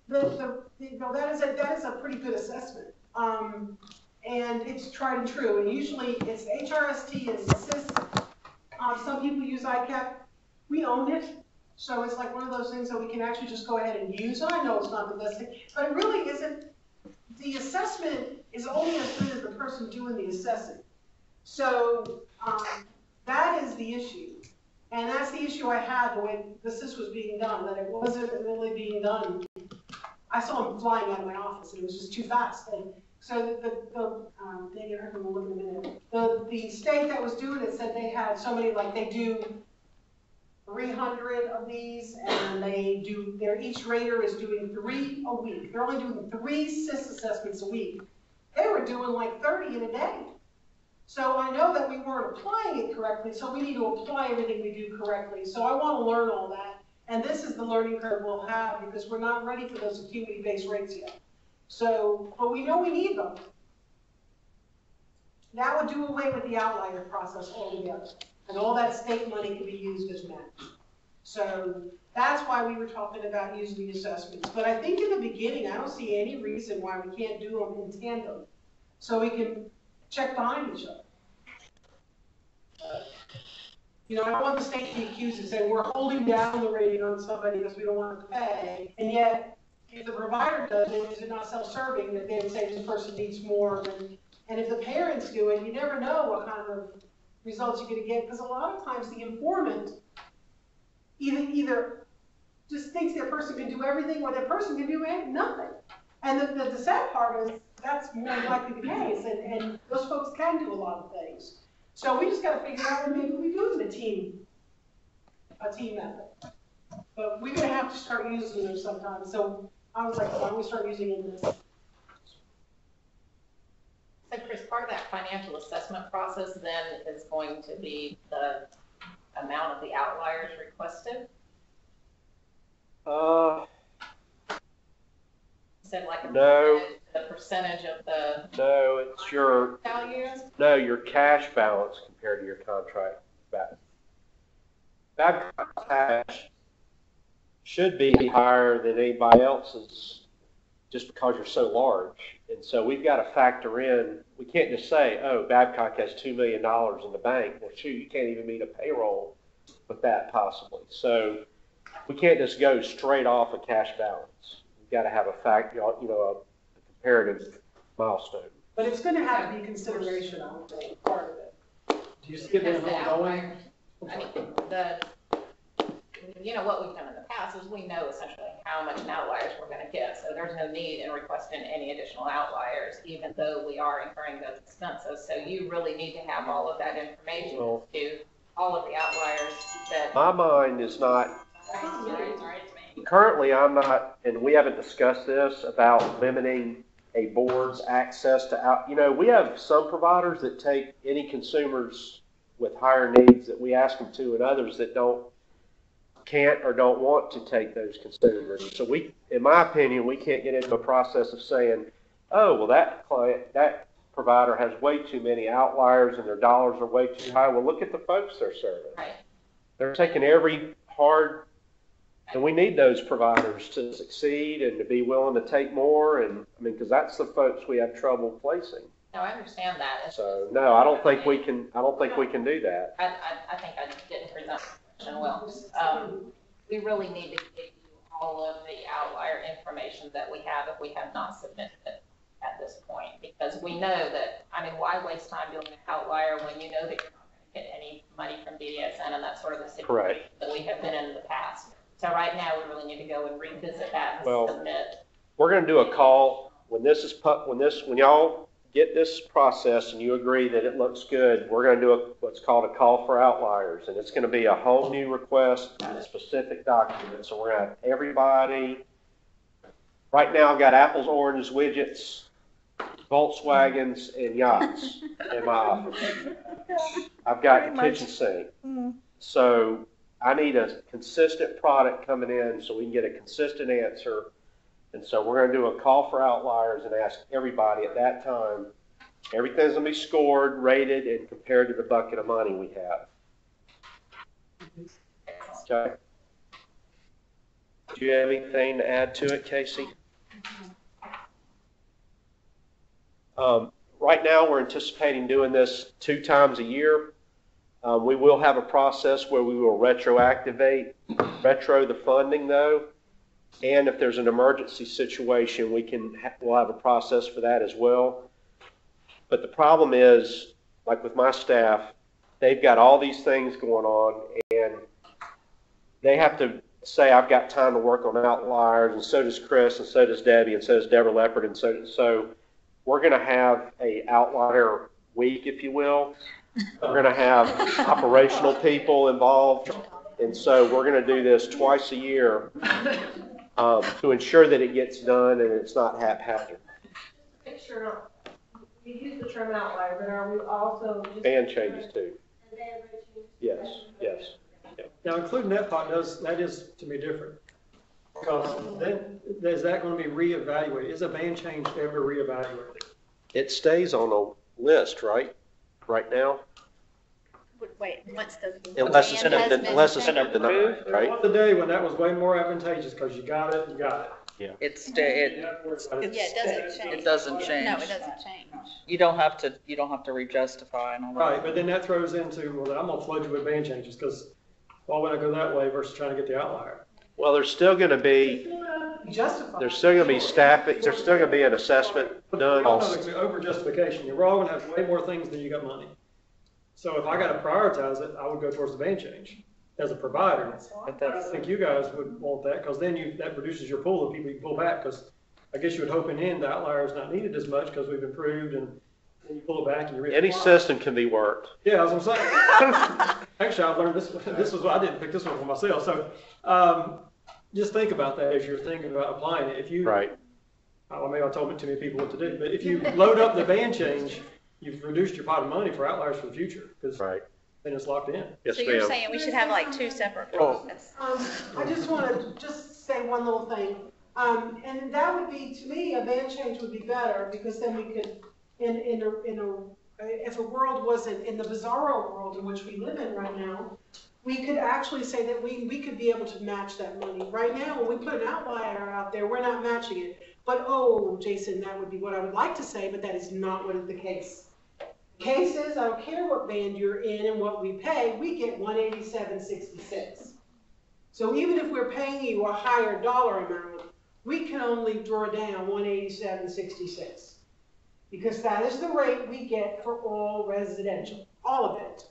[SPEAKER 5] that is a pretty good assessment. And it's tried and true. And usually it's HRST and CIS. Some people use ICAP. We own it. So it's like one of those things that we can actually just go ahead and use. I know it's not the best thing, but it really isn't. The assessment is only as good as the person doing the assessing. So that is the issue. And that's the issue I had the way the CIS was being done, that it wasn't really being done. I saw them flying out of my office, and it was just too fast. And so dang it, I'm gonna look in a minute. The state that was doing it said they had so many, like they do 300 of these, and each rater is doing 3 a week. They're only doing 3 SIS assessments a week. They were doing like 30 in a day. So I know that we weren't applying it correctly, so we need to apply everything we do correctly. So I want to learn all that, and this is the learning curve we'll have because we're not ready for those acuity-based rates yet. So, but we know we need them. That would do away with the outlier process altogether, and all that state money can be used as match. So that's why we were talking about using the assessments. But I think in the beginning, I don't see any reason why we can't do them in tandem, so we can check behind each other. You know, I don't want the state to be accused and say we're holding down the rating on somebody because we don't want to pay, and yet if the provider does it, is it not self-serving that they would say this person needs more than. And if the parents do it, you never know what kind of results you're going to get, because a lot of times the informant either just thinks that person can do everything or that person can do nothing. And the sad part is that's more likely the case, and those folks can do a lot of things. So we just got to figure out, maybe we do it in a team method. But we're going to have to start using them sometimes. So I was like, why don't we start using it in this?
[SPEAKER 8] So Chris, part of that financial assessment process then is going to be the amount of the outliers requested? Said like the percentage of the
[SPEAKER 1] it's your
[SPEAKER 8] values?
[SPEAKER 1] No, your cash balance compared to your contract balance. Babcock cash should be higher than anybody else's just because you're so large. And so we've got to factor in, we can't just say, oh, Babcock has $2 million in the bank. Well, shoot, you can't even meet a payroll with that possibly. So we can't just go straight off a cash balance. We've got to have a comparative milestone.
[SPEAKER 5] But it's going to have to be consideration, I would think, part of it.
[SPEAKER 7] Do you see them
[SPEAKER 8] the
[SPEAKER 7] ongoing?
[SPEAKER 8] outliers, I mean, what we've done in the past is we know essentially how much outliers we're going to get. So there's no need in requesting any additional outliers, even though we are incurring those expenses. So you really need to have all of that information to all of the outliers that.
[SPEAKER 1] My mind is not, currently I'm not, and we haven't discussed this, about limiting a board's access to we have some providers that take any consumers with higher needs that we ask them to, and others that can't or don't want to take those consumers. So in my opinion, we can't get into a process of saying, oh, well, that provider has way too many outliers and their dollars are way too high. Well, look at the folks they're serving.
[SPEAKER 8] Right.
[SPEAKER 1] They're taking every hard, and we need those providers to succeed and to be willing to take more. And I mean, because that's the folks we have trouble placing.
[SPEAKER 8] No, I understand that.
[SPEAKER 1] So no, I don't think we can do that.
[SPEAKER 8] I think I didn't present the question well. We really need to give you all of the outlier information that we have if we have not submitted it at this point, because we know that, I mean, why waste time doing an outlier when you know that you're not going to get any money from BDSN, and that's sort of the situation
[SPEAKER 1] Correct.
[SPEAKER 8] that we have been in the past. So right now we really need to go and revisit that and submit.
[SPEAKER 1] We're going to do a call when y'all get this process and you agree that it looks good. We're going to do what's called a call for outliers, and it's going to be a whole new request and a specific document. So we're going to have everybody. Right now, I've got apples, oranges, widgets, Volkswagens, and yachts in my office. I've got the kitchen sink. So I need a consistent product coming in so we can get a consistent answer. And so we're going to do a call for outliers and ask everybody at that time. Everything's going to be scored, rated, and compared to the bucket of money we have. Okay. Do you have anything to add to it, Casey? Right now, we're anticipating doing this 2 times a year. We will have a process where we will retro the funding, though. And if there's an emergency situation, we'll have a process for that as well. But the problem is, like with my staff, they've got all these things going on, and they have to say, I've got time to work on outliers, and so does Chris, and so does Debbie, and so does Deborah Leopard, and so we're going to have a outlier week, if you will. We're going to have operational people involved And so we're gonna do this twice a year, to ensure that it gets done and it's not haphazard.
[SPEAKER 3] Make sure, we use the term outlier, but are we also?
[SPEAKER 1] Band changes too.
[SPEAKER 3] And band changes?
[SPEAKER 1] Yes, yes.
[SPEAKER 7] Now, including that part that is to me different. Because then, is that going to be reevaluated? Is a band change ever reevaluated?
[SPEAKER 1] It stays on a list, right? Right now?
[SPEAKER 2] Wait, what's the?
[SPEAKER 1] Unless it's
[SPEAKER 2] ban has been
[SPEAKER 1] unless it's
[SPEAKER 2] changed?
[SPEAKER 1] denied,
[SPEAKER 7] There
[SPEAKER 1] right?
[SPEAKER 7] was a day when that was way more advantageous because you got it.
[SPEAKER 10] It doesn't change.
[SPEAKER 2] No, it doesn't change.
[SPEAKER 10] You don't have to re-justify and all that.
[SPEAKER 7] Right, but then that throws into, well, I'm gonna flood you with band changes, because why would I go that way versus trying to get the outlier?
[SPEAKER 1] Well, there's still gonna be,
[SPEAKER 5] Justified.
[SPEAKER 1] there's still gonna be staffing, there's still gonna be an assessment done.
[SPEAKER 7] It's over justification, you're all gonna have way more things than you got money. So if I gotta prioritize it, I would go towards the band change as a provider.
[SPEAKER 10] But
[SPEAKER 7] I
[SPEAKER 10] that's,
[SPEAKER 7] think you guys would want that, because then that reduces your pool of people you can pull back, because I guess you would hope in the end the outlier is not needed as much, because we've improved, and then you pull it back and you.
[SPEAKER 1] Any system can be worked.
[SPEAKER 7] Yeah, as I'm saying. Actually, I've learned this was, I didn't pick this one for myself, so, just think about that as you're thinking about applying it. If you.
[SPEAKER 1] Right.
[SPEAKER 7] Well, maybe I told too many people what to do, but if you load up the band change, you've reduced your pot of money for outliers for the future, because
[SPEAKER 1] Right.
[SPEAKER 7] then it's locked in.
[SPEAKER 1] Yes,
[SPEAKER 2] So you're
[SPEAKER 1] ma'am.
[SPEAKER 2] saying we should have like two separate
[SPEAKER 1] Oh.
[SPEAKER 2] processes?
[SPEAKER 5] I just want to just say one little thing. And that would be, to me, a band change would be better, because then we could, if a world wasn't, in the bizarro world in which we live in right now, we could actually say that we could be able to match that money. Right now, when we put an outlier out there, we're not matching it. But, oh, Jason, that would be what I would like to say, but that is not what is the case. The case is, I don't care what band you're in and what we pay, we get $187.66. So even if we're paying you a higher dollar amount, we can only draw down $187.66. Because that is the rate we get for all residential, all of it.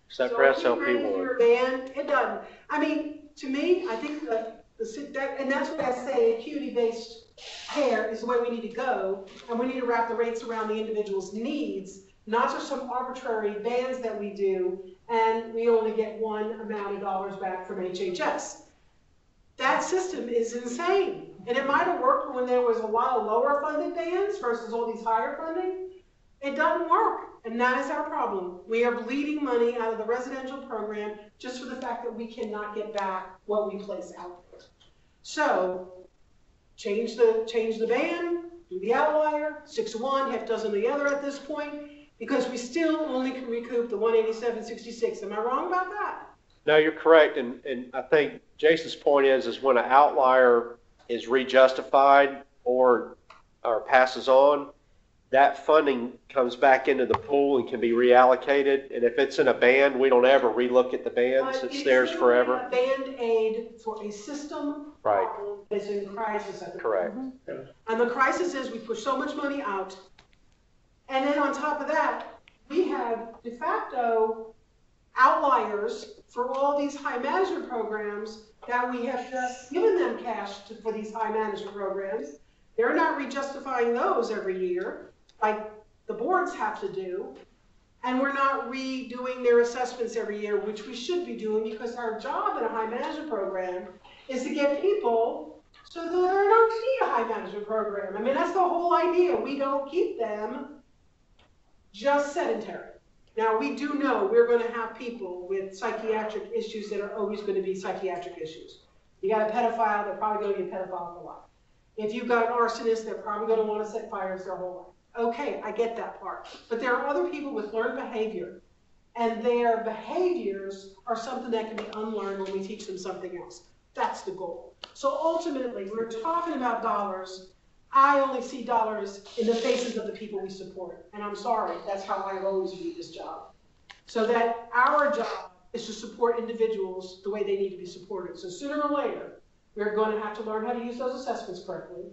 [SPEAKER 1] Except for
[SPEAKER 5] So if you raise
[SPEAKER 1] SLP
[SPEAKER 5] your
[SPEAKER 1] one.
[SPEAKER 5] band, it doesn't. I mean, to me, I think and that's what I say, acuity-based care is the way we need to go, and we need to wrap the rates around the individual's needs, not just some arbitrary bands that we do, and we only get one amount of dollars back from HHS. That system is insane. And it might have worked when there was a lot of lower funded bands versus all these higher funding. It doesn't work, and that is our problem. We are bleeding money out of the residential program just for the fact that we cannot get back what we place out there. So, change the band, do the outlier, 6 of one, half dozen of the other at this point, because we still only can recoup the $187.66. Am I wrong about that?
[SPEAKER 1] No, you're correct, and I think Jason's point is when an outlier is rejustified or passes on, that funding comes back into the pool and can be reallocated. And if it's in a band, we don't ever relook at the bands.
[SPEAKER 5] But
[SPEAKER 1] It's theirs forever.
[SPEAKER 5] a Band-Aid for a system
[SPEAKER 1] Right.
[SPEAKER 5] problem that's in crisis at the
[SPEAKER 1] Correct.
[SPEAKER 5] moment. And the crisis is we push so much money out, and then on top of that, we have de facto outliers for all these high management programs that we have just given them cash for these high management programs. They're not re-justifying those every year, like the boards have to do. And we're not redoing their assessments every year, which we should be doing, because our job in a high management program is to get people so that they don't need a high management program. I mean, that's the whole idea. We don't keep them just sedentary. Now, we do know we're going to have people with psychiatric issues that are always going to be psychiatric issues. You got a pedophile, they're probably going to be a pedophile for life. If you've got an arsonist, they're probably going to want to set fires their whole life. Okay, I get that part. But there are other people with learned behavior, and their behaviors are something that can be unlearned when we teach them something else. That's the goal. So ultimately, we're talking about dollars. I only see dollars in the faces of the people we support. And I'm sorry, that's how I've always viewed this job. So that our job is to support individuals the way they need to be supported. So sooner or later, we're going to have to learn how to use those assessments correctly.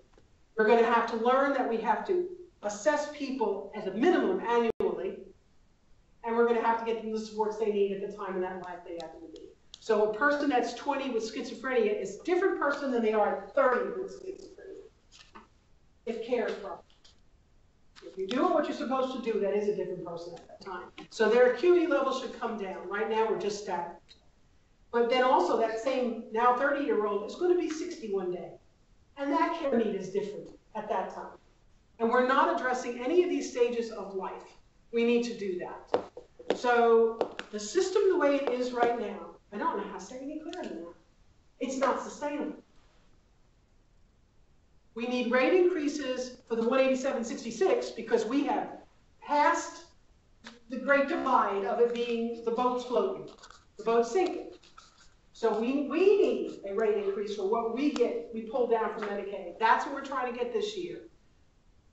[SPEAKER 5] We're going to have to learn that we have to assess people at a minimum annually, and we're going to have to get them the supports they need at the time in that life they happen to be. So a person that's 20 with schizophrenia is a different person than they are at 30 with schizophrenia, if care is proper. If you're doing what you're supposed to do, that is a different person at that time. So their acuity level should come down. Right now, we're just static. But then also that same now 30-year-old is going to be 60 one day. And that care need is different at that time. And we're not addressing any of these stages of life. We need to do that. So the system the way it is right now, I don't know how to say any clearer than that. It's not sustainable. We need rate increases for the 187.66 because we have passed the great divide of it being the boat's floating, the boat's sinking. So we need a rate increase for what we pull down from Medicaid. That's what we're trying to get this year.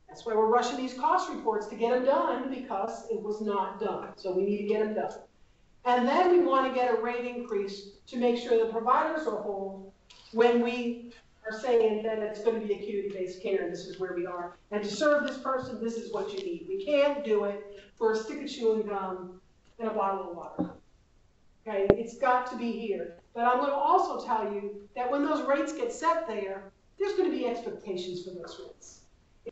[SPEAKER 5] That's why we're rushing these cost reports to get them done because it was not done. So we need to get them done. And then we want to get a rate increase to make sure the providers are whole when we are saying that it's going to be acuity-based care and this is where we are. And to serve this person, this is what you need. We can't do it for a stick of chewing gum and a bottle of water. Okay, it's got to be here. But I'm going to also tell you that when those rates get set there, there's going to be expectations for those rates.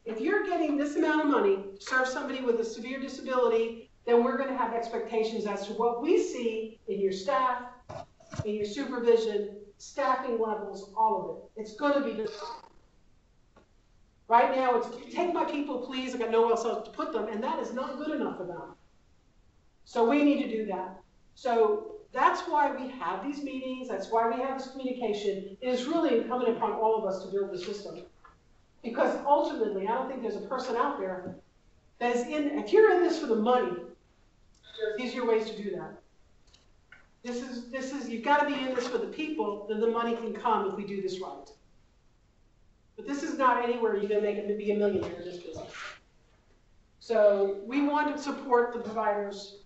[SPEAKER 5] If you're getting this amount of money to serve somebody with a severe disability, then we're going to have expectations as to what we see in your staff, in your supervision, staffing levels, all of it. It's going to be different. Right now, it's take my people, please. I got nowhere else to put them, and that is not good enough for them. So we need to do that. So that's why we have these meetings. That's why we have this communication. It is really incumbent upon all of us to build the system. Because ultimately, I don't think there's a person out there that is in, if you're in this for the money, there's easier ways to do that. This is, you've got to be in this for the people, then the money can come if we do this right. But this is not anywhere you're going to make it to be a millionaire in this business. So we want to support the providers.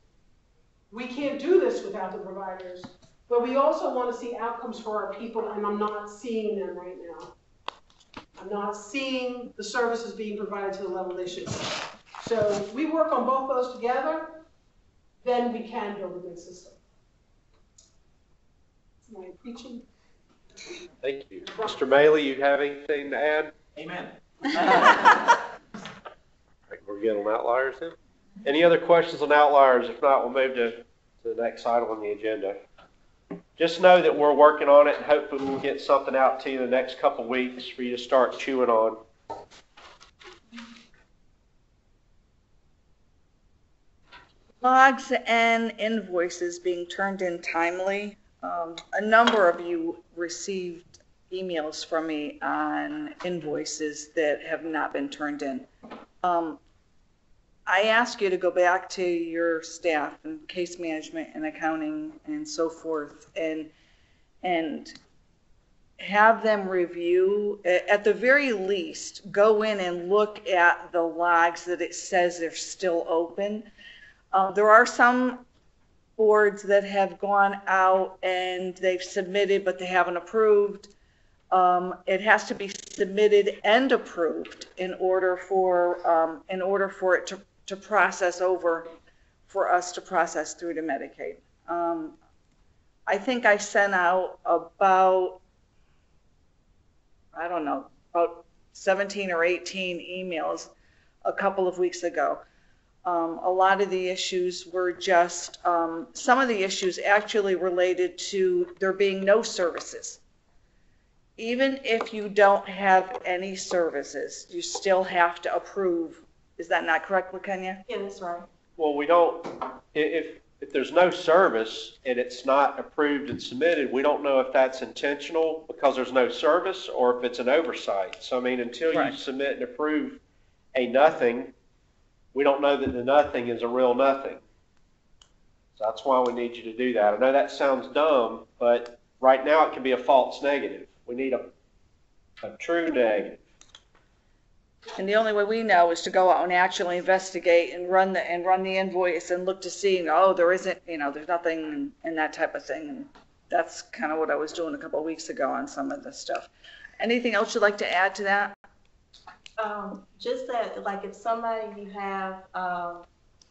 [SPEAKER 5] We can't do this without the providers, but we also want to see outcomes for our people, and I'm not seeing them right now. I'm not seeing the services being provided to the level they should be. So we work on both those together, then we can build a good system. Am I preaching?
[SPEAKER 1] Thank you. Mr. Maley, you have anything to add?
[SPEAKER 11] Amen.
[SPEAKER 1] We're good on outliers then? Any other questions on outliers? If not, we'll move to the next item on the agenda. Just know that we're working on it and hopefully we'll get something out to you in the next couple of weeks for you to start chewing on.
[SPEAKER 6] Logs and invoices being turned in timely. A number of you received emails from me on invoices that have not been turned in. I ask you to go back to your staff and case management and accounting and so forth and have them review, at the very least, go in and look at the logs that it says they're still open. There are some boards that have gone out and they've submitted, but they haven't approved. It has to be submitted and approved in order for it to process over, for us to process through to Medicaid. I think I sent out about 17 or 18 emails a couple of weeks ago. A lot of the issues were just, some of the issues actually related to there being no services. Even if you don't have any services, you still have to approve. Is that not correct, LaKenya?
[SPEAKER 3] Yeah, that's right.
[SPEAKER 1] Well, we don't, if there's no service and it's not approved and submitted, we don't know if that's intentional because there's no service or if it's an oversight. So, I mean, until you submit and approve a nothing, we don't know that the nothing is a real nothing. So that's why we need you to do that. I know that sounds dumb, but right now it can be a false negative. We need a true negative.
[SPEAKER 6] And the only way we know is to go out and actually investigate and run the invoice and look to see, oh, there isn't, there's nothing and that type of thing. And that's kind of what I was doing a couple of weeks ago on some of this stuff. Anything else you'd like to add to that?
[SPEAKER 12] Just that, like, if somebody you have,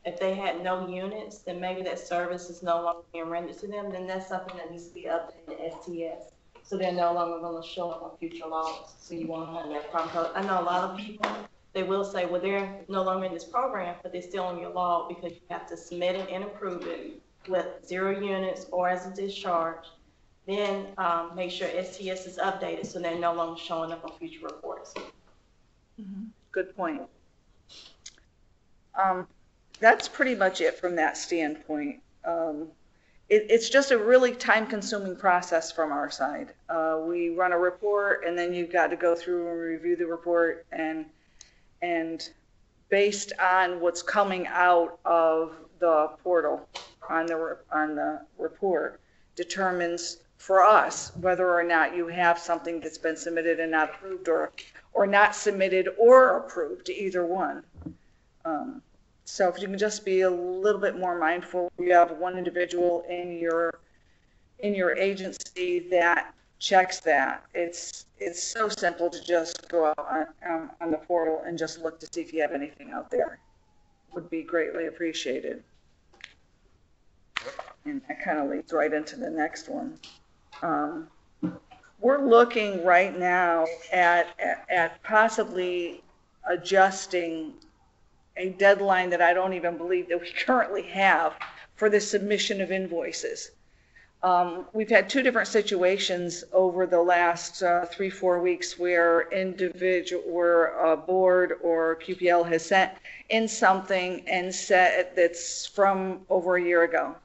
[SPEAKER 12] if they had no units, then maybe that service is no longer being rendered to them, then that's something that needs to be updated to STS. So they're no longer going to show up on future logs. So you won't have that problem. I know a lot of people, they will say, well, they're no longer in this program, but they're still on your log because you have to submit it and approve it with 0 units or as a discharge. then make sure STS is updated so they're no longer showing up on future reports.
[SPEAKER 6] Good point. That's pretty much it from that standpoint. It's just a really time-consuming process from our side. We run a report, and then you've got to go through and review the report, and based on what's coming out of the portal on the report, determines for us whether or not you have something that's been submitted and not approved, or not submitted or approved, either one. So if you can just be a little bit more mindful, you have one individual in your agency that checks that. It's so simple to just go out on the portal and just look to see if you have anything out there. Would be greatly appreciated. And that kind of leads right into the next one. We're looking right now at possibly adjusting a deadline that I don't even believe that we currently have for the submission of invoices. We've had two different situations over the last 3-4 weeks where a board or QPL has sent in something and said that's from over a year ago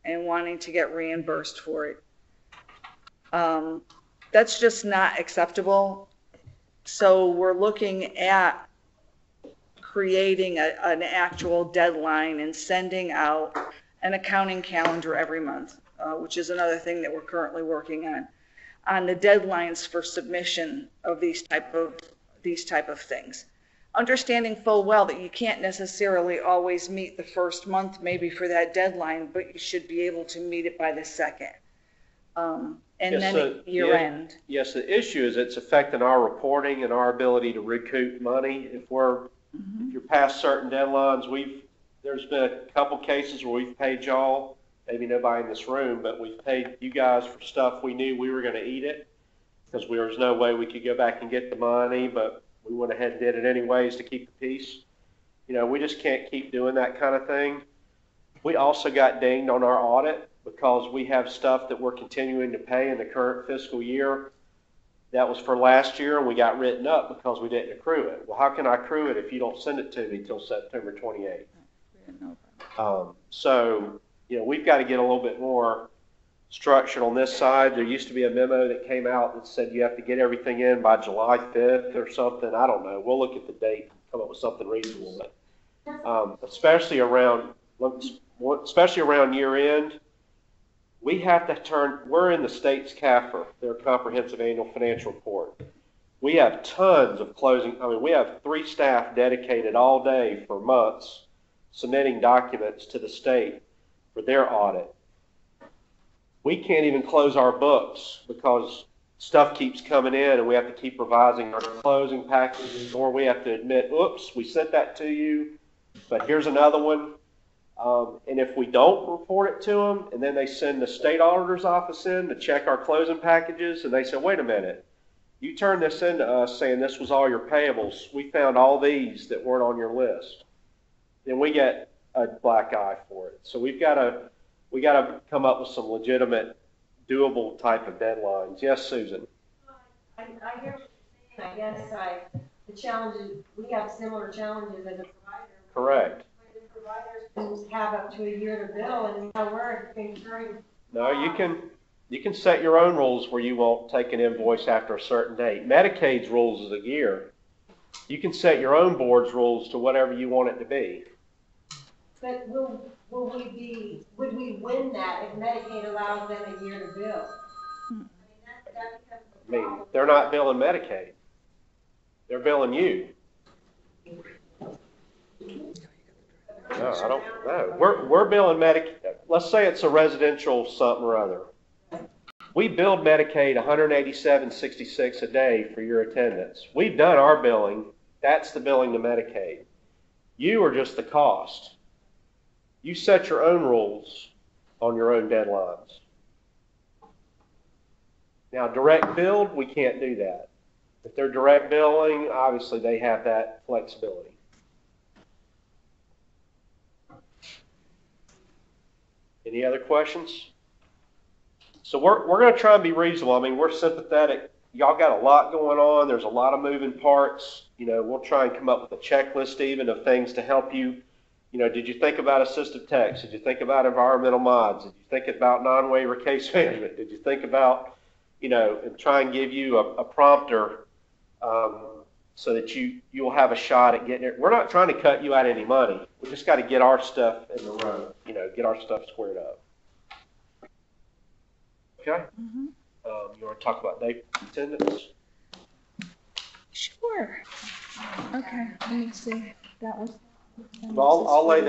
[SPEAKER 6] and wanting to get reimbursed for it. That's just not acceptable. So we're looking at creating an actual deadline and sending out an accounting calendar every month, which is another thing that we're currently working on the deadlines for submission of these type of things. Understanding full well that you can't necessarily always meet the first month maybe for that deadline, but you should be able to meet it by the second. And
[SPEAKER 1] Yes,
[SPEAKER 6] then
[SPEAKER 1] so,
[SPEAKER 6] at year end.
[SPEAKER 1] Yes, the issue is it's affecting our reporting and our ability to recoup money. If you're past certain deadlines, there's been a couple cases where we've paid y'all, maybe nobody in this room, but we've paid you guys for stuff we knew we were going to eat it because there was no way we could go back and get the money, but we went ahead and did it anyways to keep the peace. You know, we just can't keep doing that kind of thing. We also got dinged on our audit because we have stuff that we're continuing to pay in the current fiscal year that was for last year, and we got written up because we didn't accrue it. Well, how can I accrue it if you don't send it to me till September 28th? So, you know, we've got to get a little bit more structured on this side. There used to be a memo that came out that said you have to get everything in by July 5th or something. I don't know. We'll look at the date and come up with something reasonable. But especially around year end, we have to we're in the state's CAFR, their comprehensive annual financial report. We have tons of we have 3 staff dedicated all day for months submitting documents to the state for their audit. We can't even close our books because stuff keeps coming in and we have to keep revising our closing packages, or we have to admit, oops, we sent that to you, but here's another one. And if we don't report it to them, and then they send the state auditor's office in to check our closing packages, and they say, wait a minute, you turned this into us saying this was all your payables. We found all these that weren't on your list. Then we get a black eye for it. So we got to come up with some legitimate, doable type of deadlines. Yes, Susan?
[SPEAKER 3] I hear what you're saying. I guess the challenges, we have similar challenges as a provider.
[SPEAKER 1] Correct.
[SPEAKER 3] Providers can have up to a year to bill, and now we're incurring.
[SPEAKER 1] No, you can set your own rules where you won't take an invoice after a certain date. Medicaid's rules is a year. You can set your own board's rules to whatever you want it to be.
[SPEAKER 3] But would we win that if Medicaid allows them a year to bill?
[SPEAKER 1] I mean, they're not billing Medicaid. They're billing you. No, I don't know. We're billing Medicaid. Let's say it's a residential something or other. We billed Medicaid $187.66 a day for your attendance. We've done our billing. That's the billing to Medicaid. You are just the cost. You set your own rules on your own deadlines. Now, direct billed, we can't do that. If they're direct billing, obviously they have that flexibility. Any other questions? So we're going to try and be reasonable. I mean, we're sympathetic. Y'all got a lot going on. There's a lot of moving parts. You know, we'll try and come up with a checklist even of things to help you. You know, did you think about assistive text? Did you think about environmental mods? Did you think about non-waiver case management? Did you think about, you know, and try and give you a prompter so that you'll have a shot at getting it. We're not trying to cut you out any money. We just got to get our stuff in the row, you know, get our stuff squared up. Okay?
[SPEAKER 6] Mhm.
[SPEAKER 1] You want to talk about day attendance?
[SPEAKER 6] Sure. Okay, let me see. That was.
[SPEAKER 1] Well, I'll lay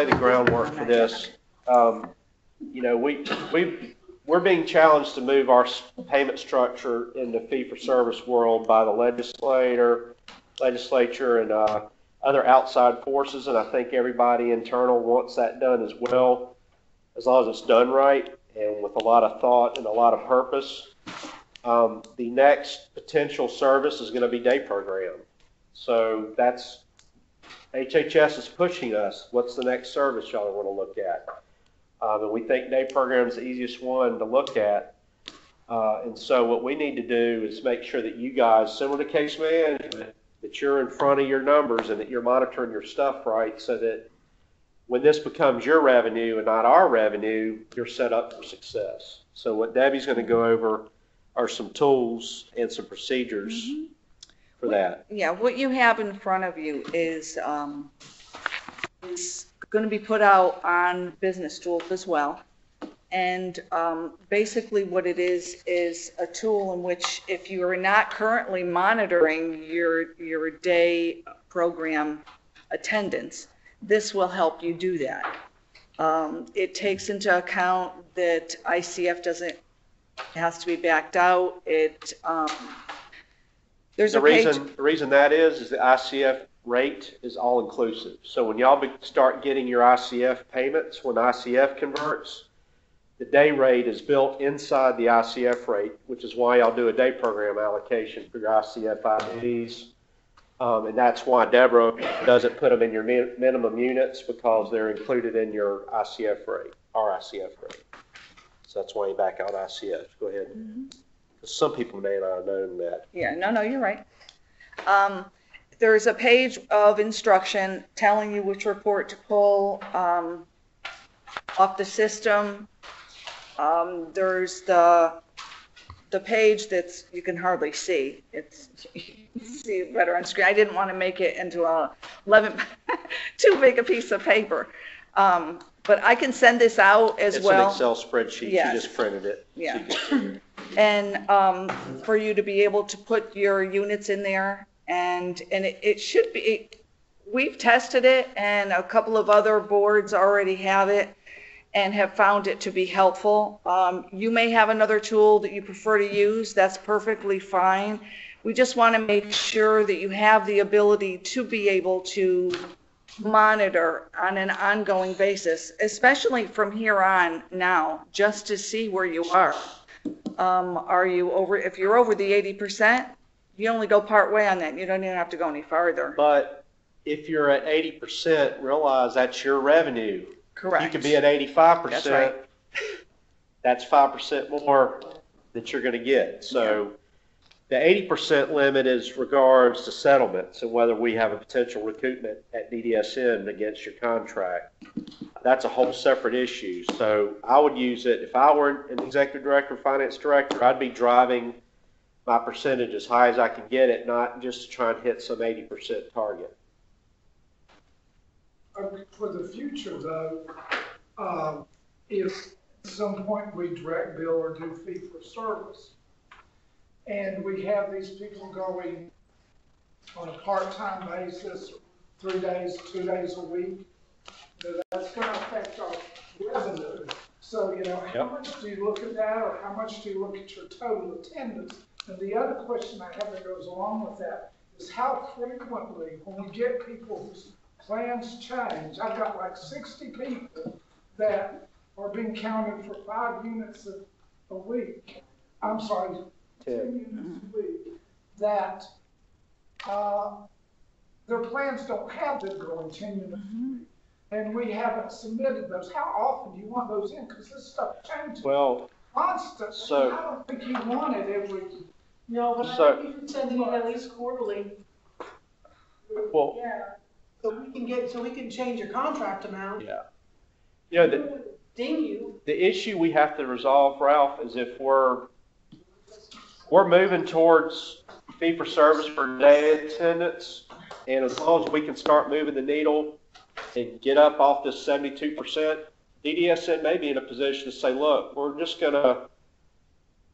[SPEAKER 1] the groundwork for this. You know, we're being challenged to move our payment structure in the fee-for-service world by the legislature and other outside forces, and I think everybody internal wants that done as well, as long as it's done right and with a lot of thought and a lot of purpose. The next potential service is going to be day program. So that's HHS is pushing us. What's the next service y'all want to look at? And we think day program is the easiest one to look at. And so what we need to do is make sure that you guys, similar to case management, that you're in front of your numbers and that you're monitoring your stuff right so that when this becomes your revenue and not our revenue, you're set up for success. So what Debbie's going to go over are some tools and some procedures for that.
[SPEAKER 6] Yeah, what you have in front of you is going to be put out on Business Tools as well. And basically what it is a tool in which if you are not currently monitoring your day program attendance, this will help you do that. It takes into account that ICF has to be backed out. There's
[SPEAKER 1] the reason that is the ICF rate is all inclusive. So when y'all start getting your ICF payments, when ICF converts, the day rate is built inside the ICF rate, which is why y'all do a day program allocation for your ICF IDs. And that's why Deborah doesn't put them in your minimum units, because they're included in your ICF rate, our ICF rate. So that's why you back out ICF. Go ahead. Some people may not have known that.
[SPEAKER 6] Yeah, no, you're right. There's a page of instruction telling you which report to pull off the system. There's the page that's, you can hardly see. It's, you can see it better on screen. I didn't want to make it into a 11, too big a piece of paper. But I can send this out as well.
[SPEAKER 1] It's an Excel spreadsheet.
[SPEAKER 6] Yes.
[SPEAKER 1] She just printed it.
[SPEAKER 6] Yeah. And for you to be able to put your units in there, and it should be, we've tested it, and a couple of other boards already have it and have found it to be helpful. You may have another tool that you prefer to use. That's perfectly fine. We just want to make sure that you have the ability to be able to monitor on an ongoing basis, especially from here on now, just to see where you are. Are you over, if you're over the 80%, you only go part way on that. You don't even have to go any farther.
[SPEAKER 1] But if you're at 80%, realize that's your revenue.
[SPEAKER 6] Correct.
[SPEAKER 1] You could be at 85%.
[SPEAKER 6] That's right.
[SPEAKER 1] That's 5% more that you're going to get. So the 80% limit is regards to settlements and whether we have a potential recoupment at DDSN against your contract. That's a whole separate issue. So I would use it, if I were an executive director, finance director, I'd be driving my percentage as high as I can get it, not just to try and hit some 80% target.
[SPEAKER 4] For the future though, if at some point we direct bill or do fee for service, and we have these people going on a part-time basis, 3 days, 2 days a week, that's going to affect our revenue. So, you know, how much do you look at that, or how much do you look at your total attendance? And the other question I have that goes along with that is how frequently, when we get people whose plans change, I've got like 60 people that are being counted for 5 units a week. I'm sorry, 10 units a week, that their plans don't have them going 10 units a week. And we haven't submitted those. How often do you want those in? Because this stuff changes
[SPEAKER 1] Well,
[SPEAKER 4] constant.
[SPEAKER 1] So-
[SPEAKER 4] I don't think you want it every.
[SPEAKER 5] No, but
[SPEAKER 1] So-
[SPEAKER 5] I think you should send it in at least quarterly.
[SPEAKER 1] Well,
[SPEAKER 5] Yeah, so we can change your contract amount.
[SPEAKER 1] yeah. You know,
[SPEAKER 5] Ding you.
[SPEAKER 1] the issue we have to resolve, Ralph, is if we're moving towards fee-for-service for day attendance, and as long as we can start moving the needle and get up off this 72%, DDSN may be in a position to say, look,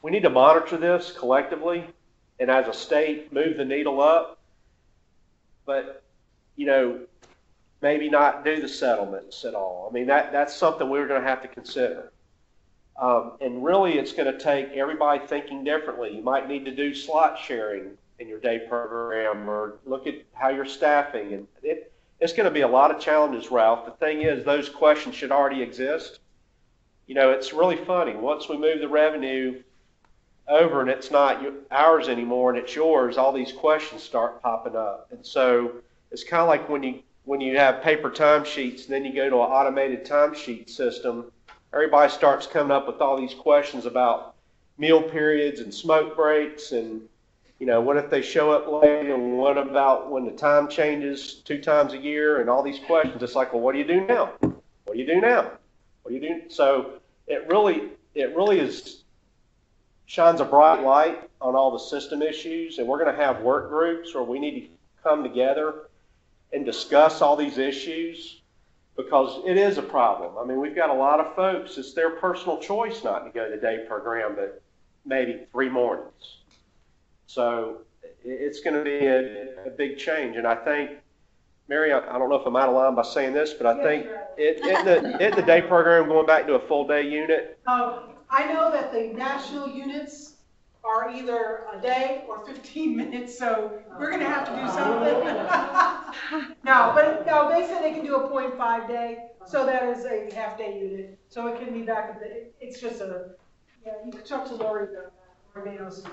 [SPEAKER 1] we need to monitor this collectively, and as a state, move the needle up, but, you know, maybe not do the settlements at all. I mean, that's something we're going to have to consider. And really, it's going to take everybody thinking differently. You might need to do slot sharing in your day program, or look at how you're staffing. And it's going to be a lot of challenges, Ralph. The thing is, those questions should already exist. You know, it's really funny. Once we move the revenue over and it's not ours anymore and it's yours, all these questions start popping up. And so it's kind of like when you have paper timesheets and then you go to an automated timesheet system, everybody starts coming up with all these questions about meal periods and smoke breaks and, you know, what if they show up late, and what about when the time changes 2 times a year, and all these questions. It's like, well, what do you do now? What do you do now? What do you do? So it really shines a bright light on all the system issues, and we're going to have work groups where we need to come together and discuss all these issues, because it is a problem. I mean, we've got a lot of folks, it's their personal choice not to go to the day program, but maybe 3 mornings. So it's going to be a big change. And I think, Mary, I don't know if I'm out of line by saying this, but I think the day program going back to a full day unit.
[SPEAKER 5] I know that the national units are either a day or 15 minutes, so we're gonna have to do something. No, they said they can do a 0.5 day, so that is a half-day unit. So it can be back at it's just you can talk to Lori about that, or Manos.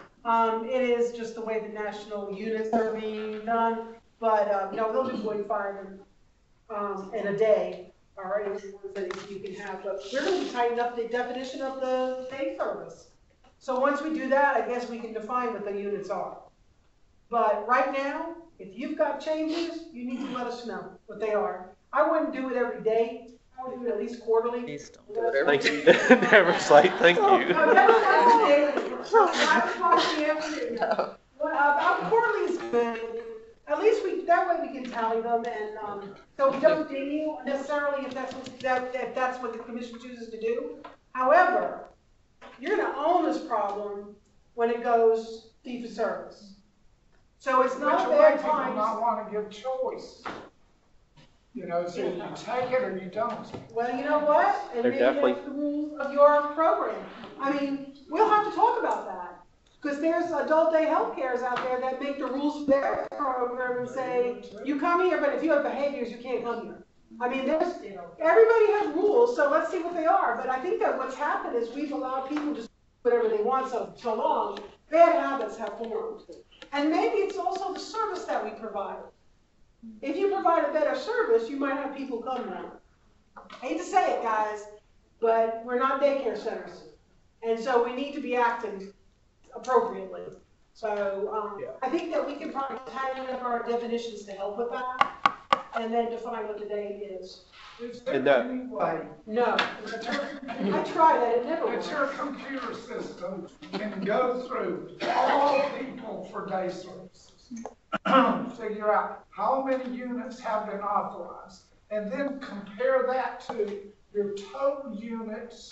[SPEAKER 5] It is just the way the national units are being done, but no, they'll do 0.5 in a day. All right, that you can have, but we're going to tighten up the definition of the day service. So once we do that, I guess we can define what the units are. But right now, if you've got changes, you need to let us know what they are. I wouldn't do it every day. I would do it at least quarterly.
[SPEAKER 10] Please don't do it every
[SPEAKER 1] Thank you. Never say thank you.
[SPEAKER 5] No, never say daily. I would watch the afternoon. Quarterly is good. At least that way we can tally them, and so we don't ding you necessarily if that's what the commission chooses to do. However, you're going to own this problem when it goes fee for service. So it's not a bad time.
[SPEAKER 4] People not want to give choice. You know, so you take it or you don't.
[SPEAKER 5] Well, you know what? And maybe that's the rules of your program. I mean, we'll have to talk about that. Because there's adult day health cares out there that make the rules for their program and say, you come here, but if you have behaviors, you can't come here. I mean, everybody has rules, so let's see what they are. But I think that what's happened is we've allowed people to do whatever they want so long, bad habits have formed. And maybe it's also the service that we provide. If you provide a better service, you might have people come now. I hate to say it, guys, but we're not daycare centers. And so we need to be acting appropriately. So I think that we can probably tighten up our definitions to help with that, and then define what the day is.
[SPEAKER 4] And anyway,
[SPEAKER 5] No, I tried that, it never worked.
[SPEAKER 4] it's your computer system can go through all people for day services, figure out how many units have been authorized, and then compare that to your total units.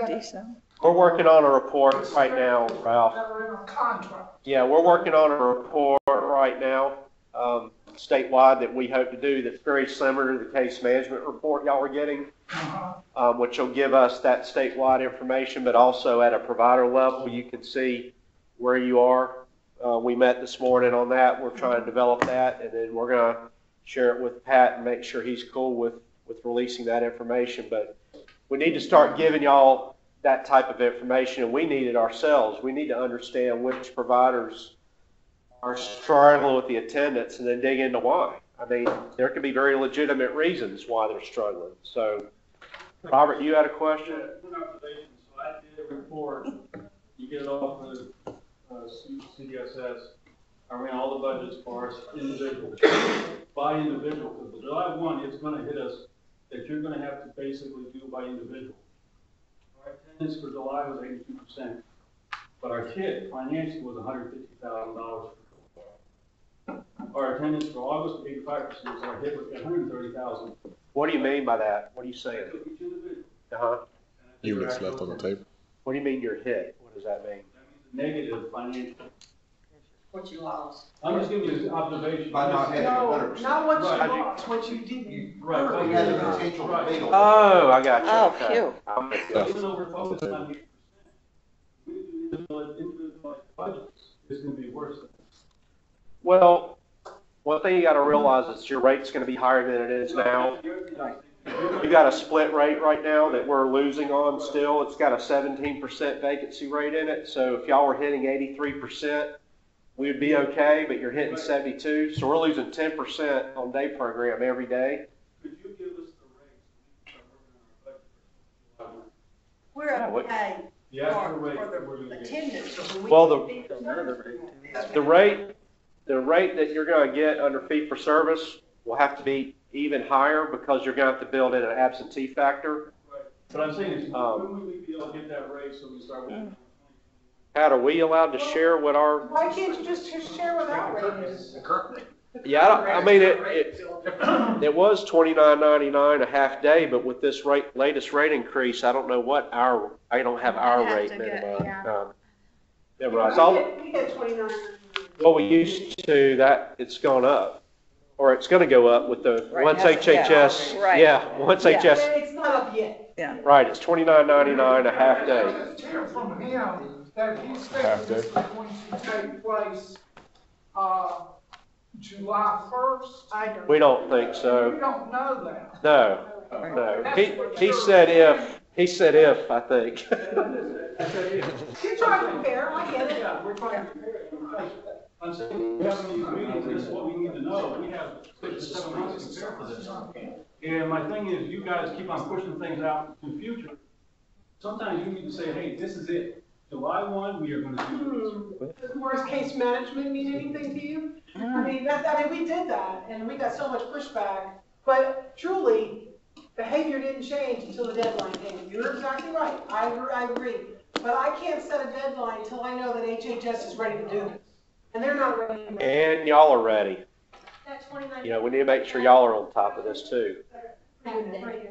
[SPEAKER 6] Decent.
[SPEAKER 1] We're working on a report right now, Ralph.
[SPEAKER 4] That are in a contract.
[SPEAKER 1] Yeah, we're working on a report right now, statewide, that we hope to do that's very similar to the case management report y'all are getting, which will give us that statewide information, but also at a provider level, you can see where you are. We met this morning on that. We're trying to develop that, and then we're going to share it with Pat and make sure he's cool with releasing that information. But we need to start giving y'all that type of information, and we need it ourselves. We need to understand which providers are struggling with the attendance and then dig into why. I mean, there could be very legitimate reasons why they're struggling. So, Robert, you had a question?
[SPEAKER 11] I did a report, you get it off the, CDSS. I ran all the budgets for us individual, by individual, because the July 1, it's gonna hit us that you're gonna have to basically do by individual. Our attendance for July was 82%, but our kit financially was $150,000. Our attendance for August was 85%, so our hit was 130,000.
[SPEAKER 1] What do you mean by that? What are you saying? Uh-huh.
[SPEAKER 9] Units left on the table.
[SPEAKER 1] What do you mean you're hit? What does that mean?
[SPEAKER 11] Negative financial.
[SPEAKER 12] What you lost.
[SPEAKER 11] I'm just giving you an observation.
[SPEAKER 5] No, not what you
[SPEAKER 11] Right.
[SPEAKER 5] lost, what you didn't.
[SPEAKER 11] Right.
[SPEAKER 5] earn.
[SPEAKER 11] We had a potential fatal.
[SPEAKER 1] Oh, I got you.
[SPEAKER 10] Oh,
[SPEAKER 1] Okay.
[SPEAKER 10] phew.
[SPEAKER 1] I'm with you.
[SPEAKER 11] Even though we're focused on 8%, we do individualized budgets, it's gonna be worse.
[SPEAKER 1] Well, one thing you gotta realize is your rate's gonna be higher than it is now. You got a split rate right now that we're losing on still. It's got a 17% vacancy rate in it. So if y'all were hitting 83%, we'd be okay, but you're hitting 72. So we're losing 10% on day program every day.
[SPEAKER 11] Could you give us the rates? We can start working on our budget.
[SPEAKER 5] We're okay
[SPEAKER 11] The actual
[SPEAKER 5] for
[SPEAKER 11] rate that we're
[SPEAKER 5] the
[SPEAKER 11] gonna get.
[SPEAKER 5] attendance. So when we
[SPEAKER 1] Well,
[SPEAKER 5] get
[SPEAKER 1] the rate that you're gonna get under fee for service will have to be even higher because you're gonna have to build in an absentee factor.
[SPEAKER 11] Right. But I'm saying is, when will we be able to get that rate so we start working?
[SPEAKER 1] Pat, are we allowed to share what our,
[SPEAKER 5] Why can't you just share what our rate is?
[SPEAKER 1] yeah, I mean, it was $29.99 a half day, but with this latest rate increase, I don't know what I don't have our
[SPEAKER 2] have
[SPEAKER 1] rate
[SPEAKER 2] to
[SPEAKER 1] minimum.
[SPEAKER 2] get-
[SPEAKER 1] Never mind.
[SPEAKER 5] We get 29.
[SPEAKER 1] What we used to, that, it's gone up, or it's gonna go up with the,
[SPEAKER 10] Right,
[SPEAKER 1] once
[SPEAKER 10] hasn't- yeah,
[SPEAKER 1] HHS,
[SPEAKER 10] right.
[SPEAKER 1] yeah, once
[SPEAKER 10] Yeah.
[SPEAKER 1] HS,
[SPEAKER 5] It's not up yet.
[SPEAKER 1] right, it's $29.99 a half day.
[SPEAKER 4] I just hear from him that he
[SPEAKER 9] Half
[SPEAKER 4] stated
[SPEAKER 9] day.
[SPEAKER 4] this is going to take place, July 1st.
[SPEAKER 5] I don't.
[SPEAKER 1] We don't think
[SPEAKER 4] We
[SPEAKER 1] so.
[SPEAKER 4] don't know that.
[SPEAKER 1] No. He said if, I think.
[SPEAKER 5] You're trying to compare, I get it.
[SPEAKER 11] Yeah, we're trying to compare it. I'm saying, we have these meetings, this is what we need to know. We have 6 to 7 months to prepare for this. And my thing is, you guys keep on pushing things out to the future. Sometimes you need to say, hey, this is it. July 1, we are gonna do this.
[SPEAKER 5] Does worst case management mean anything to you? I mean, we did that, and we got so much pushback, but truly, behavior didn't change until the deadline came. You're exactly right, I agree. But I can't set a deadline until I know that HHS is ready to do this, and they're not ready.
[SPEAKER 1] And y'all are ready.
[SPEAKER 2] That 29.
[SPEAKER 1] You know, we need to make sure y'all are on top of this too.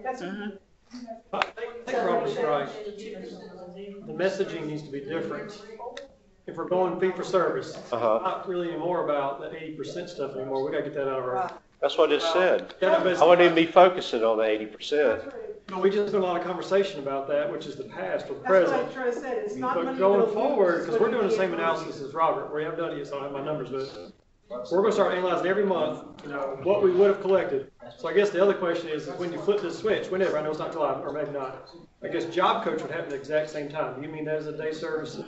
[SPEAKER 5] That's
[SPEAKER 7] I think Robert's right. The messaging needs to be different. If we're going fee for service, not really anymore about the 80% stuff anymore. We gotta get that out of our.
[SPEAKER 1] That's what I just said.
[SPEAKER 7] Yeah, no, but
[SPEAKER 1] I wouldn't even be focusing on the 80%.
[SPEAKER 7] we just did a lot of conversation about that, which is the past or the
[SPEAKER 5] what I
[SPEAKER 7] present.
[SPEAKER 5] try to say, it's not money
[SPEAKER 7] But
[SPEAKER 5] you're
[SPEAKER 7] going
[SPEAKER 5] gonna
[SPEAKER 7] forward,
[SPEAKER 5] lose,
[SPEAKER 7] because
[SPEAKER 5] what
[SPEAKER 7] we're doing the
[SPEAKER 5] you
[SPEAKER 7] same
[SPEAKER 5] can't
[SPEAKER 7] analysis as Robert, we haven't done it yet, so I don't have my numbers, but we're gonna start analyzing every month, you know, what we would have collected. So I guess the other question is when you flip this switch, whenever, I know it's not July, or maybe not. I guess job coach would happen at the exact same time. Do you mean that as a day service?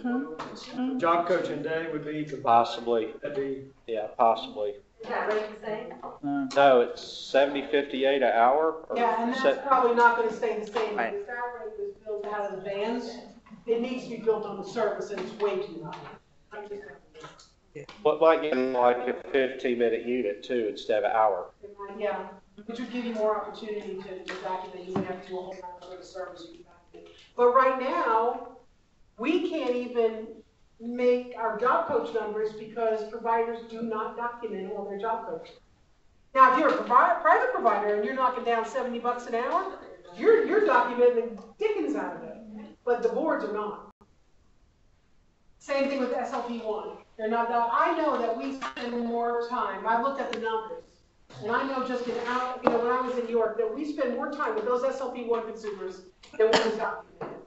[SPEAKER 7] Job coach and day would be.
[SPEAKER 1] Possibly.
[SPEAKER 7] That'd be.
[SPEAKER 1] Yeah, possibly.
[SPEAKER 3] Is that rate the same?
[SPEAKER 1] No, it's 70.58 an hour. or
[SPEAKER 5] Yeah, and
[SPEAKER 1] se-
[SPEAKER 5] that's probably not gonna stay the same,
[SPEAKER 10] Right.
[SPEAKER 5] because that rate was built out of the bands. It needs to be built on the service, and it's way too high.
[SPEAKER 1] What might get like a 15-minute unit too instead of an hour.
[SPEAKER 5] Yeah, which would give you more opportunity to document, you wouldn't have to do a whole lot of service. You can document. But right now, we can't even make our job coach numbers because providers do not document all their job coaches. Now, if you're a private provider and you're knocking down $70 an hour, you're documenting the dickens out of it, but the boards are not. Same thing with SLP1. They're not, I know that we spend more time, I looked at the numbers, and I know just when I was in New York, that we spend more time with those SLP1 consumers than what is documented.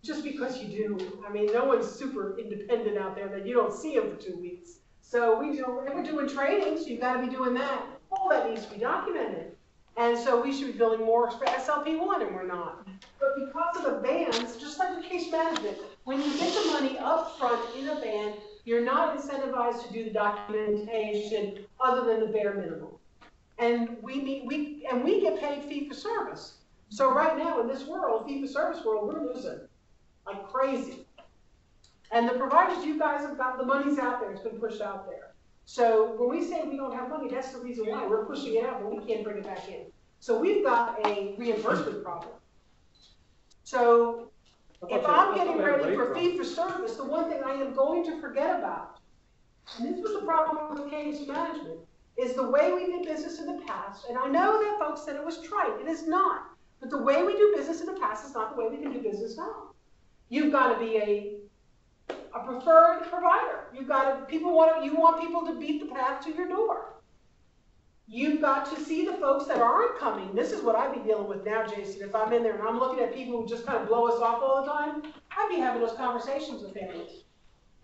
[SPEAKER 5] Just because you do. I mean, no one's super independent out there that you don't see them for 2 weeks. So we do, and we're doing trainings, so you've got to be doing that. All that needs to be documented. And so we should be billing more for SLP1, and we're not. But because of the bans, just like the case management, when you get the money up front in a ban, you're not incentivized to do the documentation other than the bare minimum. And we get paid fee for service. So right now in this world, fee for service world, we're losing. like crazy. And the providers, you guys have got, the money's out there, it's been pushed out there. So when we say we don't have money, that's the reason why we're pushing it out, but we can't bring it back in. So we've got a reimbursement problem. So if I'm getting ready for fee for service, the one thing I am going to forget about, and this was the problem with case management, is the way we did business in the past. And I know that folks said it was trite. It is not. But the way we do business in the past is not the way we can do business now. You've got to be a preferred provider. You've got to, you want people to beat the path to your door. You've got to see the folks that aren't coming. This is what I'd be dealing with now, Jason. If I'm in there and I'm looking at people who just kind of blow us off all the time, I'd be having those conversations with families.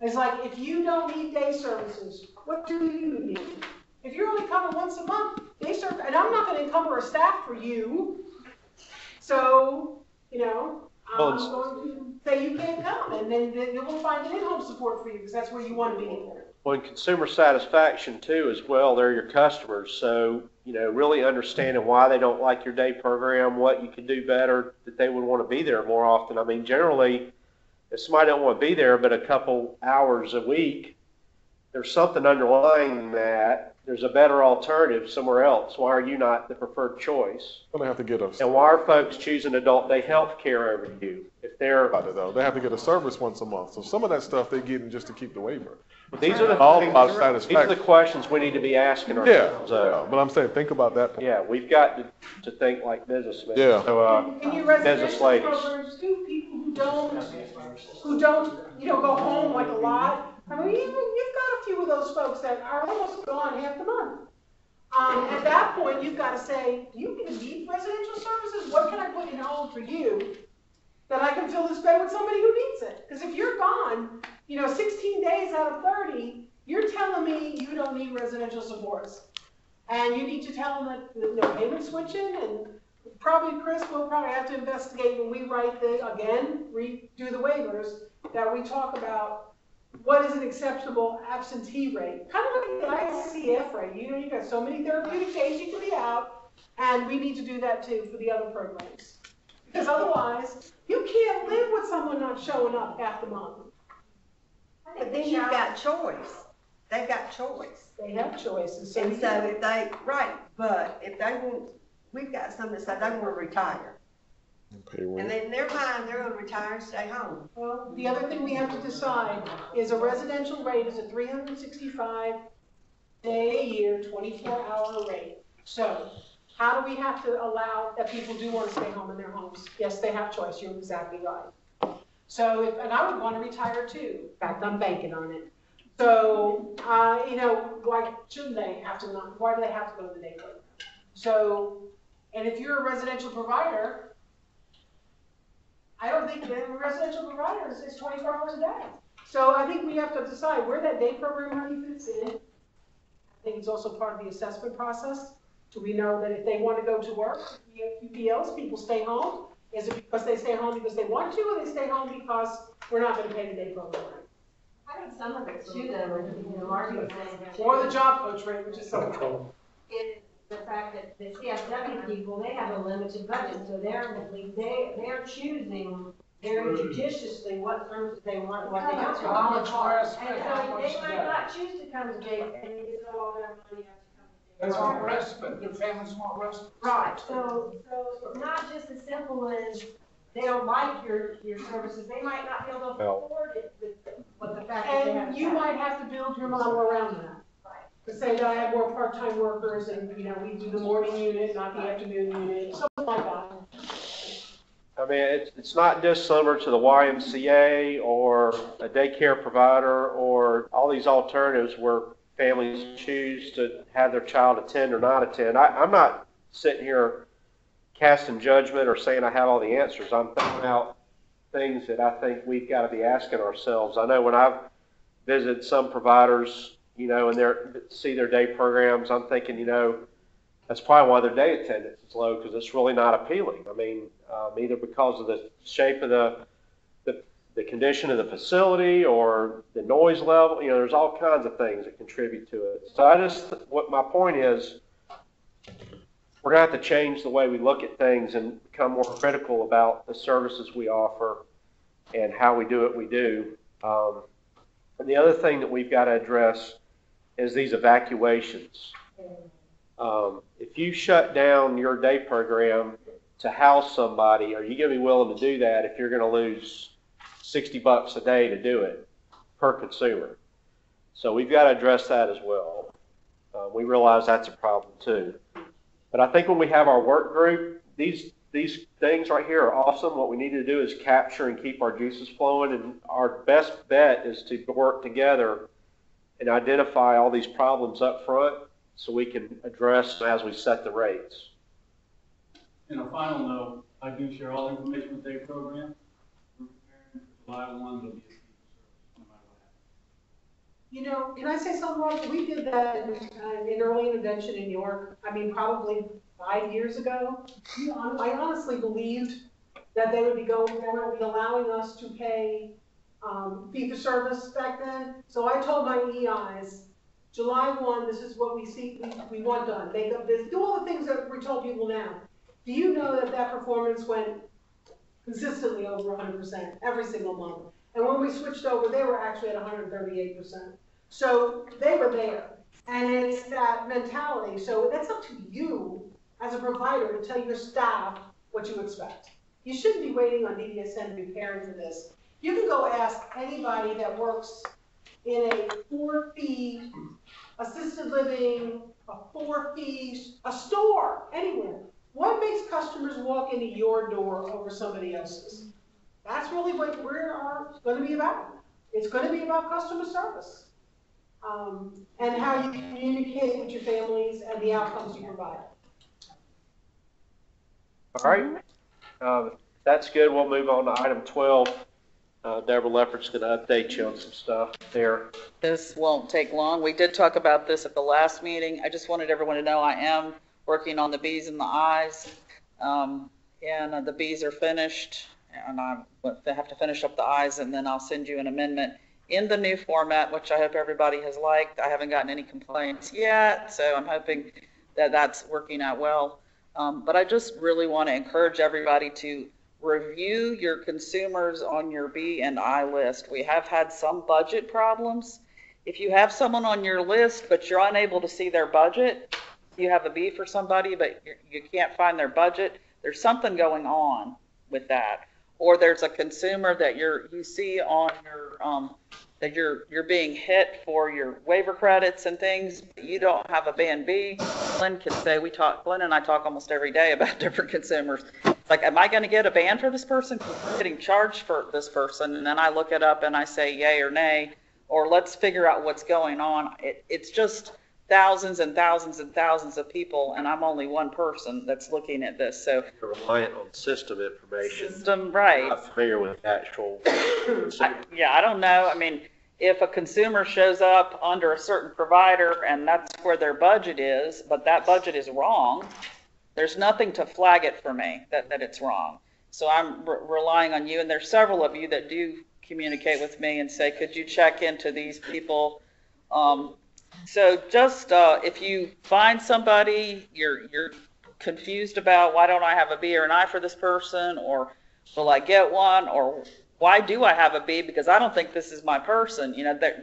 [SPEAKER 5] It's like, if you don't need day services, what do you need? If you're only coming once a month, day service, and I'm not going to encumber a staff for you. So, you know, I'm going to say you can't come, and then we'll find an in-home support for you, because that's where you want to be.
[SPEAKER 1] Well, in consumer satisfaction too, as well, they're your customers. So, you know, really understanding why they don't like your day program, what you can do better, that they would want to be there more often. I mean, generally, if somebody don't want to be there but a couple hours a week, there's something underlying that. There's a better alternative somewhere else. Why are you not the preferred choice?
[SPEAKER 9] Well, they have to get us.
[SPEAKER 1] And why are folks choosing adult day health care over you? If they're
[SPEAKER 9] They have to get a service once a month. So some of that stuff they're getting just to keep the waiver.
[SPEAKER 1] these are the
[SPEAKER 9] All
[SPEAKER 1] things,
[SPEAKER 9] about
[SPEAKER 1] these are
[SPEAKER 9] satisfaction.
[SPEAKER 1] the questions we need to be asking
[SPEAKER 9] Yeah,
[SPEAKER 1] ourselves.
[SPEAKER 9] but I'm saying, think about that.
[SPEAKER 1] Yeah, we've got to think like businessmen.
[SPEAKER 9] Yeah.
[SPEAKER 1] So,
[SPEAKER 5] In your
[SPEAKER 1] business
[SPEAKER 5] residential
[SPEAKER 1] ladies.
[SPEAKER 5] programs too, people who don't, you know, go home like a lot. I mean, you've got a few of those folks that are almost gone half the month. At that point, you've got to say, do you need residential services? What can I put in home for you that I can fill this bed with somebody who needs it? Because if you're gone, you know, 16 days out of 30, you're telling me you don't need residential supports. And you need to tell them that no payment switching, and probably, Chris, we'll probably have to investigate when we write redo the waivers, that we talk about what is an acceptable absentee rate? Kind of like the ICF rate. You know, you've got so many therapeutic days you can be out, and we need to do that too for the other programs. Because otherwise, you can't live with someone not showing up half the month.
[SPEAKER 13] But then you've got choice. They've got choice.
[SPEAKER 5] They have choices.
[SPEAKER 13] And so if they, right, but if they want, we've got some that say they want to retire. And then they're fine, they're gonna retire and stay home.
[SPEAKER 5] Well, the other thing we have to decide is a residential rate is a 365 day a year, 24-hour rate. So how do we have to allow that people do want to stay home in their homes? Yes, they have choice, you're exactly right. So, and I would want to retire too. In fact, I'm banking on it. So, you know, why shouldn't they have to, why do they have to go to the day program? So, and if you're a residential provider, I don't think that a residential provider is 24 hours a day. So I think we have to decide where that day program money fits in. I think it's also part of the assessment process. Do we know that if they want to go to work, PPLs, people stay home? Is it because they stay home because they want to, or they stay home because we're not going to pay the day program rate?
[SPEAKER 3] I think some of it too, though, you know, Margie was saying.
[SPEAKER 5] Or the job coach rate, which is something.
[SPEAKER 3] Is the fact that the CFW people, they have a limited budget, so they're choosing very judiciously what services they want, what they don't want. And so they might not choose to come to jail, and they get all their money out to come to jail.
[SPEAKER 4] That's what respite, their families want respite.
[SPEAKER 3] Right, so it's not just as simple as they don't like your services, they might not be able to afford it with the fact that they have.
[SPEAKER 5] And you might have to build your model around that. To say that I have more part-time workers and, you know, we do the morning unit, not the afternoon unit, something like that.
[SPEAKER 1] I mean, it's not dissimilar to the YMCA or a daycare provider or all these alternatives where families choose to have their child attend or not attend. I'm not sitting here casting judgment or saying I have all the answers. I'm throwing out things that I think we've got to be asking ourselves. I know when I've visited some providers, you know, and see their day programs, I'm thinking, you know, that's probably why their day attendance is low, because it's really not appealing. I mean, either because of the shape of the condition of the facility or the noise level, you know, there's all kinds of things that contribute to it. So what my point is, we're going to have to change the way we look at things and become more critical about the services we offer and how we do it, we do. And the other thing that we've got to address is these evacuations. If you shut down your day program to house somebody, are you going to be willing to do that if you're going to lose $60 a day to do it per consumer? So we've got to address that as well. We realize that's a problem too. But I think when we have our work group, these things right here are awesome. What we need to do is capture and keep our juices flowing, and our best bet is to work together and identify all these problems up front so we can address them as we set the rates.
[SPEAKER 11] In a final note, I do share all the information with the program. We're preparing for July 1, there'll be a fee for service, no matter what happens.
[SPEAKER 5] You know, can I say something, Roger? We did that in early intervention in York, I mean, probably 5 years ago. I honestly believed that they would be allowing us to pay fee for service back then. So I told my EIs, July 1, this is what we see, we want done. Make up this, do all the things that we told people now. Do you know that that performance went consistently over 100% every single month? And when we switched over, they were actually at 138%. So they were there. And it's that mentality. So that's up to you as a provider to tell your staff what you expect. You shouldn't be waiting on DDSN to be preparing for this. You can go ask anybody that works in a 4-fee assisted living, a 4-fee, a store, anywhere. What makes customers walk into your door over somebody else's? That's really what we're going to be about. It's going to be about customer service and how you communicate with your families and the outcomes you provide.
[SPEAKER 1] All right. That's good. We'll move on to item 12. Deborah Lefferts going to update you on some stuff there.
[SPEAKER 10] This won't take long. We did talk about this at the last meeting. I just wanted everyone to know I am working on the B's and the I's. And the B's are finished, and I have to finish up the I's, and then I'll send you an amendment in the new format, which I hope everybody has liked. I haven't gotten any complaints yet, so I'm hoping that that's working out well. But I just really want to encourage everybody to review your consumers on your B and I list. We have had some budget problems. If you have someone on your list, but you're unable to see their budget, you have a B for somebody, but you can't find their budget, there's something going on with that. Or there's a consumer that you see on your that you're being hit for your waiver credits and things. You don't have a band B. Glenn can say Glenn and I talk almost every day about different consumers. It's like, am I going to get a ban for this person? Because we're getting charged for this person, and then I look it up and I say yay or nay, or let's figure out what's going on. It's just thousands and thousands and thousands of people, and I'm only one person that's looking at this. So
[SPEAKER 1] you're reliant on system information.
[SPEAKER 10] System, right?
[SPEAKER 1] I'm not familiar with actual.
[SPEAKER 10] I don't know. I mean, if a consumer shows up under a certain provider and that's where their budget is, but that budget is wrong, there's nothing to flag it for me that it's wrong. So I'm relying on you, and there's several of you that do communicate with me and say, could you check into these people? So just if you find somebody you're confused about, why don't I have a B or an I for this person, or will I get one, or why do I have a B because I don't think this is my person,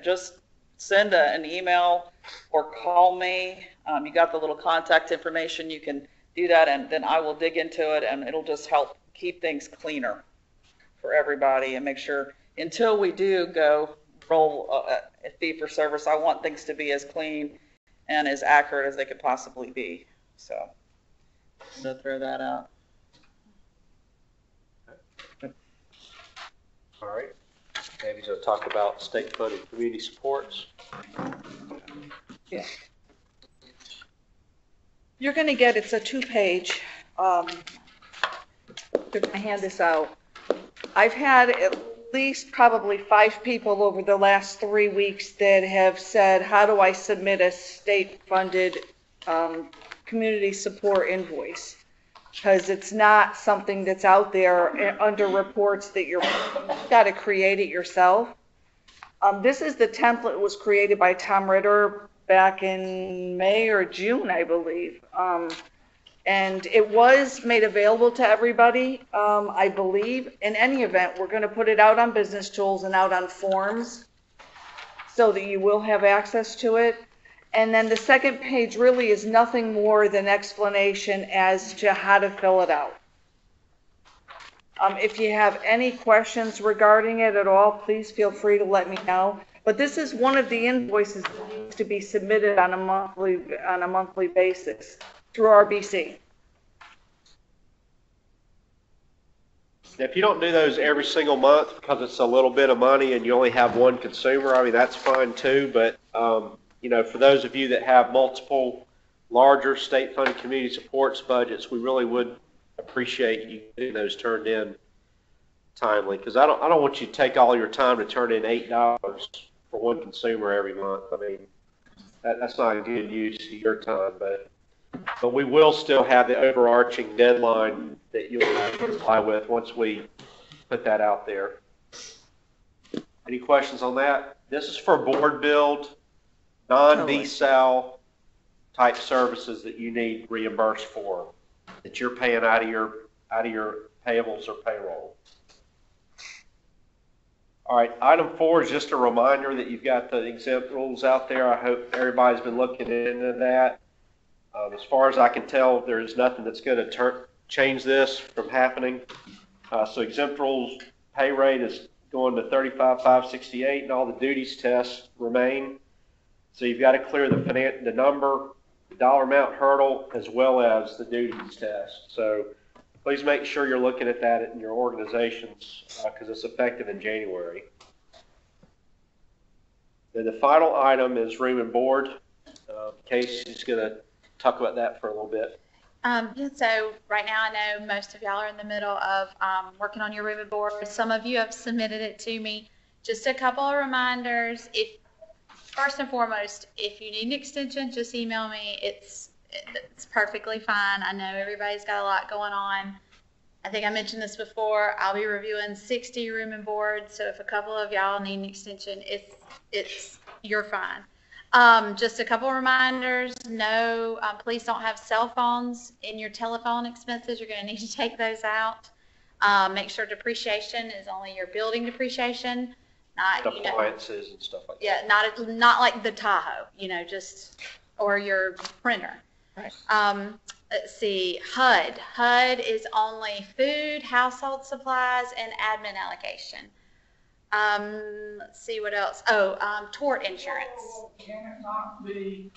[SPEAKER 10] just send an email or call me. You got the little contact information, you can do that, and then I will dig into it, and it'll just help keep things cleaner for everybody and make sure until we do go roll a fee for service, I want things to be as clean and as accurate as they could possibly be. So throw that out.
[SPEAKER 1] All right. Maybe to talk about state-funded community supports.
[SPEAKER 6] Yeah. You're going to get, it's a 2-page. You're going to hand this out. I've had at least probably 5 people over the last 3 weeks that have said, how do I submit a state-funded community support invoice? Because it's not something that's out there under reports that you've got to create it yourself. This is the template was created by Tom Ritter back in May or June, I believe. And it was made available to everybody, I believe. In any event, we're going to put it out on Business Tools and out on forms so that you will have access to it. And then the second page really is nothing more than explanation as to how to fill it out. If you have any questions regarding it at all, please feel free to let me know. But this is one of the invoices that needs to be submitted on a monthly basis through RBC.
[SPEAKER 1] If you don't do those every single month because it's a little bit of money and you only have one consumer, I mean, that's fine too. But, you know, for those of you that have multiple larger state-funded community supports budgets, we really would appreciate you getting those turned in timely, because I don't want you to take all your time to turn in $8 for one consumer every month. I mean, that's not a good use of your time, but we will still have the overarching deadline that you'll have to comply with once we put that out there. Any questions on that? This is for board build, non-DSAL type services that you need reimbursed for, that you're paying out of your payables or payroll. All right, item 4 is just a reminder that you've got the exempt rules out there. I hope everybody's been looking into that. As far as I can tell, there is nothing that's going to change this from happening. So exempt rules pay rate is going to $35,568, and all the duties tests remain. So you've got to clear the number, the dollar amount hurdle, as well as the duties test. So please make sure you're looking at that in your organizations because it's effective in January. Then the final item is room and board. Casey's going to talk about that for a little bit.
[SPEAKER 2] So right now I know most of y'all are in the middle of working on your room and board. Some of you have submitted it to me. Just a couple of reminders. First and foremost, if you need an extension, just email me. It's perfectly fine. I know everybody's got a lot going on. I think I mentioned this before. I'll be reviewing 60 room and board. So if a couple of y'all need an extension, you're fine. Just a couple reminders. No, please don't have cell phones in your telephone expenses. You're going to need to take those out. Make sure depreciation is only your building depreciation, not
[SPEAKER 1] appliances and stuff like that.
[SPEAKER 2] Yeah, not like the Tahoe, or your printer.
[SPEAKER 6] Right.
[SPEAKER 2] Let's see, HUD. HUD is only food, household supplies, and admin allocation. Let's see what else. Tort insurance.
[SPEAKER 4] Can it not be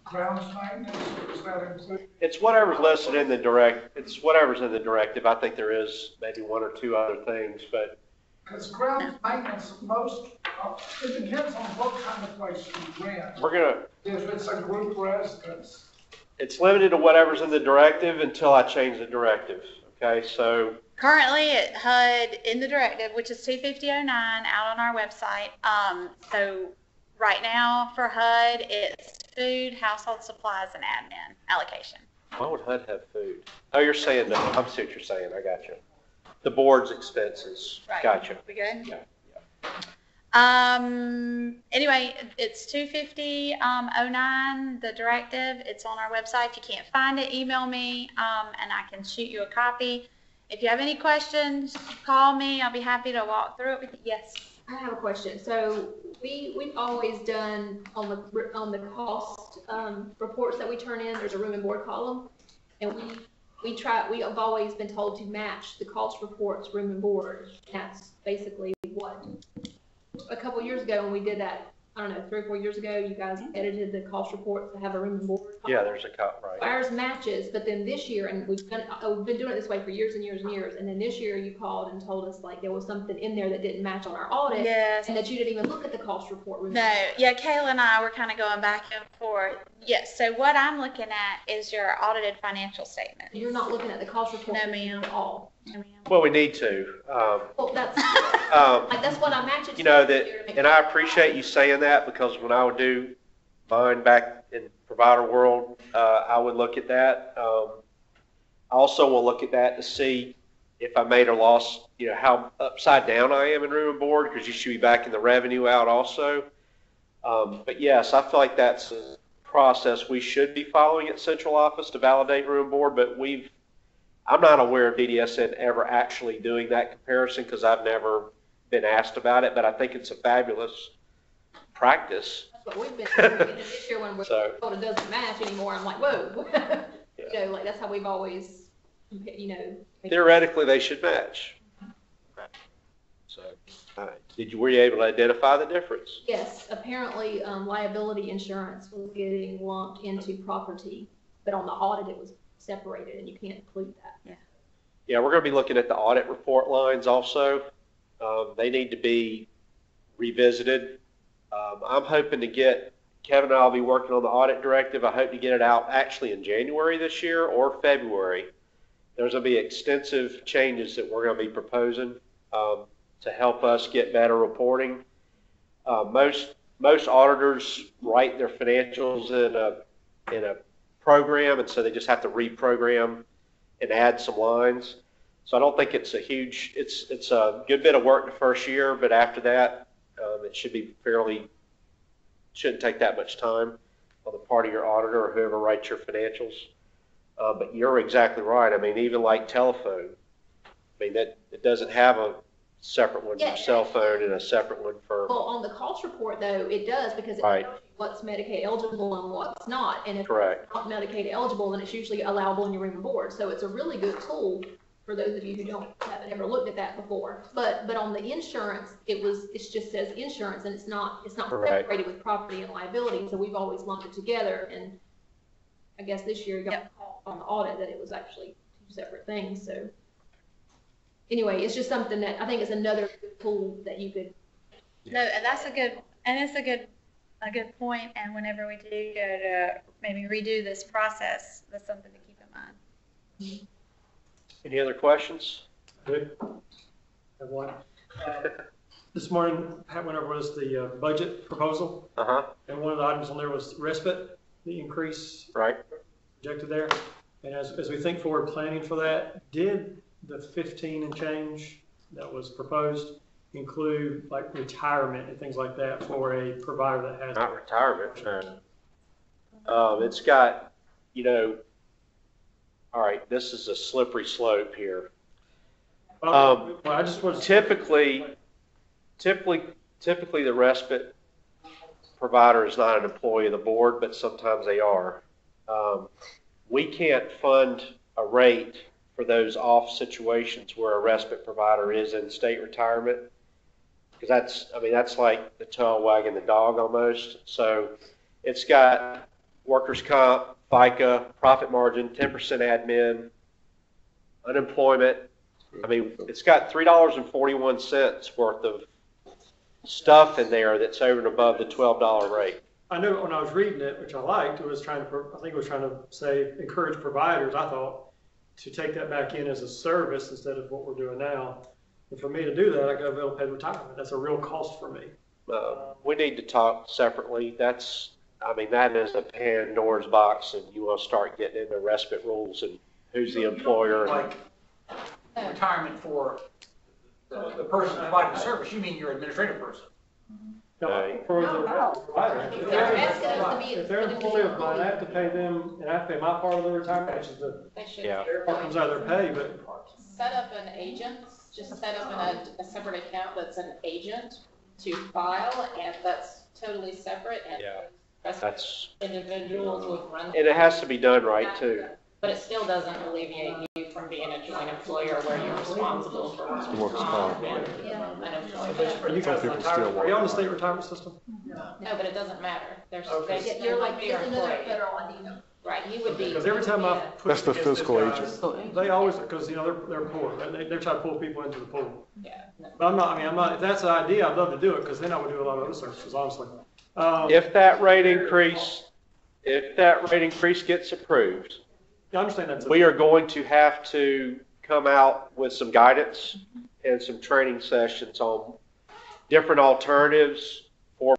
[SPEAKER 4] grounds maintenance, or is that included?
[SPEAKER 1] It's whatever's listed in the whatever's in the directive. I think there is maybe one or two other things, but
[SPEAKER 4] because grounds maintenance, it depends on what kind of place you rent. If it's a group residence.
[SPEAKER 1] It's limited to whatever's in the directive until I change the directive. Okay, so
[SPEAKER 2] currently at HUD in the directive, which is 25009 out on our website. So right now for HUD, it's food, household supplies, and admin allocation.
[SPEAKER 1] Why would HUD have food? Oh, you're saying no. I see what you're saying. I got you. The board's expenses.
[SPEAKER 2] Right.
[SPEAKER 1] Gotcha.
[SPEAKER 2] We good?
[SPEAKER 1] Yeah.
[SPEAKER 2] Anyway, it's 25009, the directive. It's on our website. If you can't find it, email me, and I can shoot you a copy. If you have any questions, call me. I'll be happy to walk through it with you. Yes.
[SPEAKER 14] I have a question. So we've always done on the cost reports that we turn in, there's a room and board column, and we have always been told to match the cost reports room and board. That's basically what a couple years ago when we did that, I don't know, 3 or 4 years ago, you guys edited the cost reports to have a room and board.
[SPEAKER 1] Yeah, there's a cut, right.
[SPEAKER 14] Ours matches, but then this year, and we've been doing it this way for years and years and years, and then this year you called and told us like there was something in there that didn't match on our audit.
[SPEAKER 2] Yes.
[SPEAKER 14] And that you didn't even look at the cost report.
[SPEAKER 2] No, yeah, Kayla and I were kind of going back and forth. Yes, so what I'm looking at is your audited financial statement.
[SPEAKER 14] You're not looking at the cost report.
[SPEAKER 2] No, ma'am.
[SPEAKER 14] At all.
[SPEAKER 2] No, ma'am.
[SPEAKER 1] Well, we need to.
[SPEAKER 14] Well, that's what I match it to.
[SPEAKER 1] You know that, and I appreciate you saying that, because when I would do mine back in provider world, I would look at that. I also will look at that to see if I made or lost, how upside down I am in room and board, because you should be backing the revenue out also. But yes, I feel like that's process we should be following at central office to validate room and board, but I'm not aware of DDSN ever actually doing that comparison because I've never been asked about it, but I think it's a fabulous practice.
[SPEAKER 14] That's what we've been doing this year when we're told it doesn't match anymore. I'm like, whoa.
[SPEAKER 1] Yeah.
[SPEAKER 14] Like that's how we've always,
[SPEAKER 1] Theoretically, they should match. So, were you able to identify the difference?
[SPEAKER 14] Yes, apparently liability insurance was getting lumped into property, but on the audit it was separated, and you can't include that.
[SPEAKER 1] Yeah, we're going to be looking at the audit report lines also. They need to be revisited. I'm hoping to get, Kevin and I will be working on the audit directive. I hope to get it out actually in January this year or February. There's going to be extensive changes that we're going to be proposing to help us get better reporting. Most auditors write their financials in a program, and so they just have to reprogram and add some lines. So I don't think it's a huge, it's a good bit of work the first year, but after that, it should be shouldn't take that much time on the part of your auditor or whoever writes your financials. But you're exactly right. I mean, even like telephone, I mean, it doesn't have a separate one for cell phone and a separate one for.
[SPEAKER 14] Well, on the cost report though, it does because it tells you what's Medicaid eligible and what's not. And if it's not Medicaid eligible, then it's usually allowable in your room and board. So it's a really good tool for those of you who haven't ever looked at that before. But on the insurance, it just says insurance, and it's not separated with property and liability. So we've always lumped it together, and I guess this year you got caught on the audit that it was actually two separate things. So anyway, it's just something that I think is another tool that you could.
[SPEAKER 2] No, and it's a good point. And whenever we do go to maybe redo this process, that's something to keep in mind.
[SPEAKER 14] Mm-hmm.
[SPEAKER 1] Any other questions?
[SPEAKER 7] Good. Have one. This morning, Pat went over the budget proposal. And one of the items on there was respite, the increase projected there. And as we think forward planning for that, did the 15 and change that was proposed include like retirement and things like that for a provider that has?
[SPEAKER 1] Not retirement. It's got, all right, this is a slippery slope here.
[SPEAKER 7] Well, I just was
[SPEAKER 1] typically the respite provider is not an employee of the board, but sometimes they are. We can't fund a rate for those off situations where a respite provider is in state retirement, because that's like the tail wagging the dog almost. So it's got workers' comp, FICA, profit margin, 10% admin, unemployment. I mean, it's got $3.41 worth of stuff in there that's over and above the $12 rate.
[SPEAKER 7] I know when I was reading it, which I liked, I think it was trying to say encourage providers, I thought, to take that back in as a service instead of what we're doing now. And for me to do that, I got to be able to pay retirement. That's a real cost for me.
[SPEAKER 1] We need to talk separately. That is a Pandora's box, and you will start getting into respite rules and who's the employer.
[SPEAKER 15] Like retirement for the person providing the service, you mean your administrative person?
[SPEAKER 7] For the provider. If they're an employee of mine, I have to pay them, and I have to pay my part of the retirement, which is their part comes out of their pay, but.
[SPEAKER 8] Set up an agent, just set up a separate account that's an agent to file, and that's totally separate, and that's individuals will run.
[SPEAKER 1] And it has to be done right too.
[SPEAKER 8] But it still doesn't alleviate you from being a joint employer where you're responsible for
[SPEAKER 9] workers' comp.
[SPEAKER 7] You guys are you on the state retirement system?
[SPEAKER 8] No, but it doesn't matter.
[SPEAKER 14] You're like another federal ID.
[SPEAKER 8] Right, you would be.
[SPEAKER 7] Because every time I put
[SPEAKER 9] that's the fiscal agent.
[SPEAKER 7] They always, because they're poor. They're trying to pull people into the pool.
[SPEAKER 8] Yeah.
[SPEAKER 7] But I'm not. If that's the idea, I'd love to do it because then I would do a lot of other services, honestly.
[SPEAKER 1] If that rate increase gets approved,
[SPEAKER 7] I understand that.
[SPEAKER 1] We are going to have to come out with some guidance and some training sessions on different alternatives for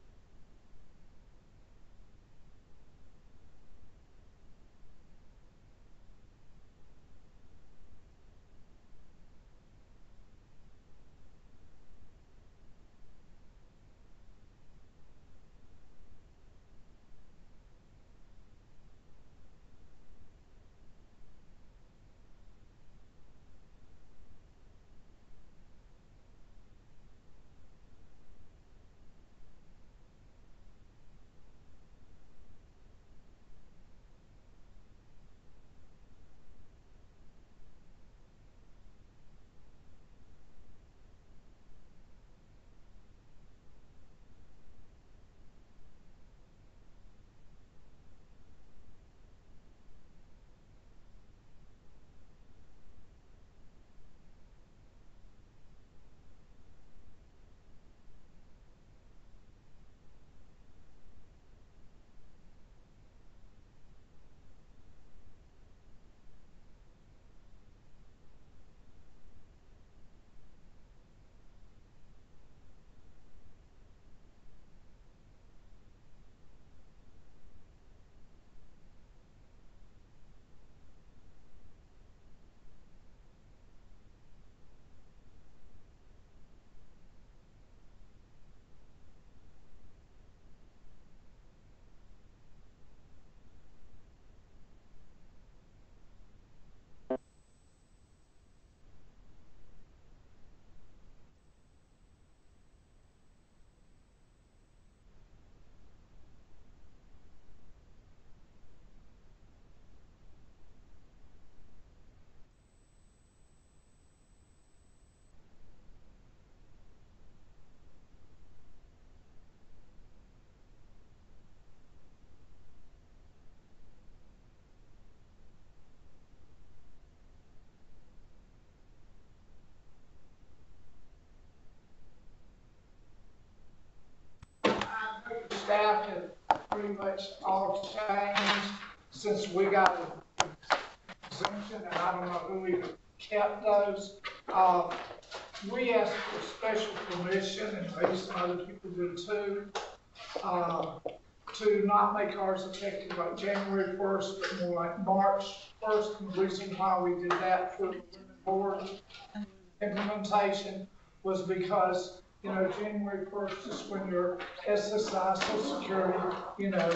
[SPEAKER 4] staff have pretty much all changed since we got an exemption, and I don't know who even kept those. We asked for special permission, and maybe some other people did too, to not make ours effective like January 1st, but more like March 1st. And the reason why we did that for the board implementation was because, you know, January 1st is when your SSI, Social Security, you know,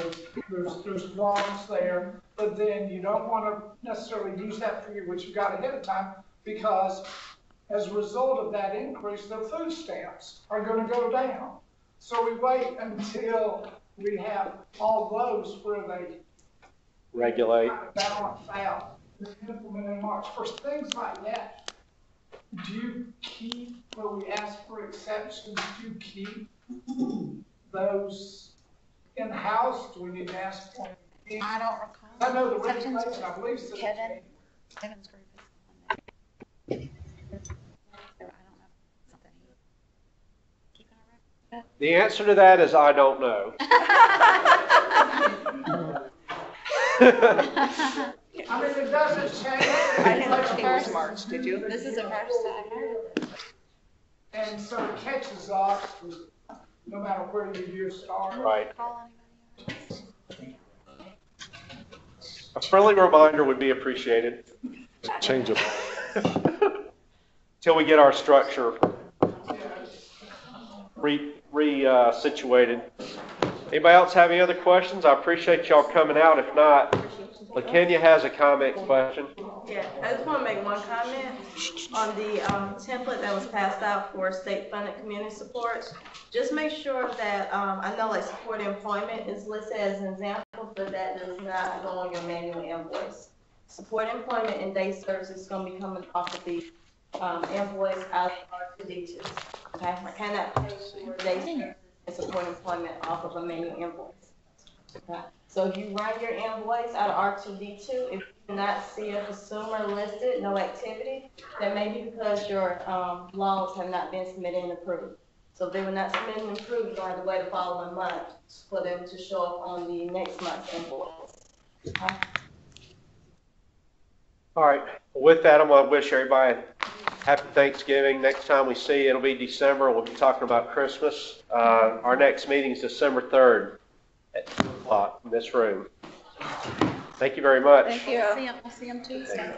[SPEAKER 4] there's loans there, but then you don't want to necessarily use that figure, which you got ahead of time, because as a result of that increase, their food stamps are going to go down. So we wait until we have all those where they
[SPEAKER 1] Regulate.
[SPEAKER 4] balance out, implement in March 1st, things like that. Do you keep, where we ask for exceptions, do you keep those in-house? Do we need to ask for them?
[SPEAKER 2] I don't recall.
[SPEAKER 4] I know the regulation, I believe, says
[SPEAKER 2] Kevin's group is on that. So I don't know. Something he keeping a record.
[SPEAKER 1] The answer to that is I don't know.
[SPEAKER 4] I mean, it doesn't change.
[SPEAKER 6] I didn't know it was March, did you?
[SPEAKER 2] This is the first I heard.
[SPEAKER 4] And so it catches up, no matter where the year starts.
[SPEAKER 1] Right. A friendly reminder would be appreciated.
[SPEAKER 9] Change it.
[SPEAKER 1] Till we get our structure situated. Anybody else have any other questions? I appreciate y'all coming out. If not, LaKenya has a comment question.
[SPEAKER 12] Yeah, I just want to make one comment on the template that was passed out for state-funded community support. Just make sure that, I know like support employment is listed as an example, but that does not go on your manual invoice. Support employment and day service is going to be coming off of the invoice out of R2D2. Okay, I cannot pay for day service and support employment off of a manual invoice. Okay. So if you run your invoice out of R2D2, if you do not see a consumer listed, no activity, that may be because your loans have not been submitted and approved. So if they were not submitted and approved, you'll have to wait the following month for them to show up on the next month's invoice. Okay?
[SPEAKER 1] All right. With that, I'm going to wish everybody happy Thanksgiving. Next time we see you, it'll be December. We'll be talking about Christmas. Our next meeting is December 3rd at 2 o'clock in this room. Thank you very much.
[SPEAKER 6] Thank you.
[SPEAKER 2] I'll see him Tuesday.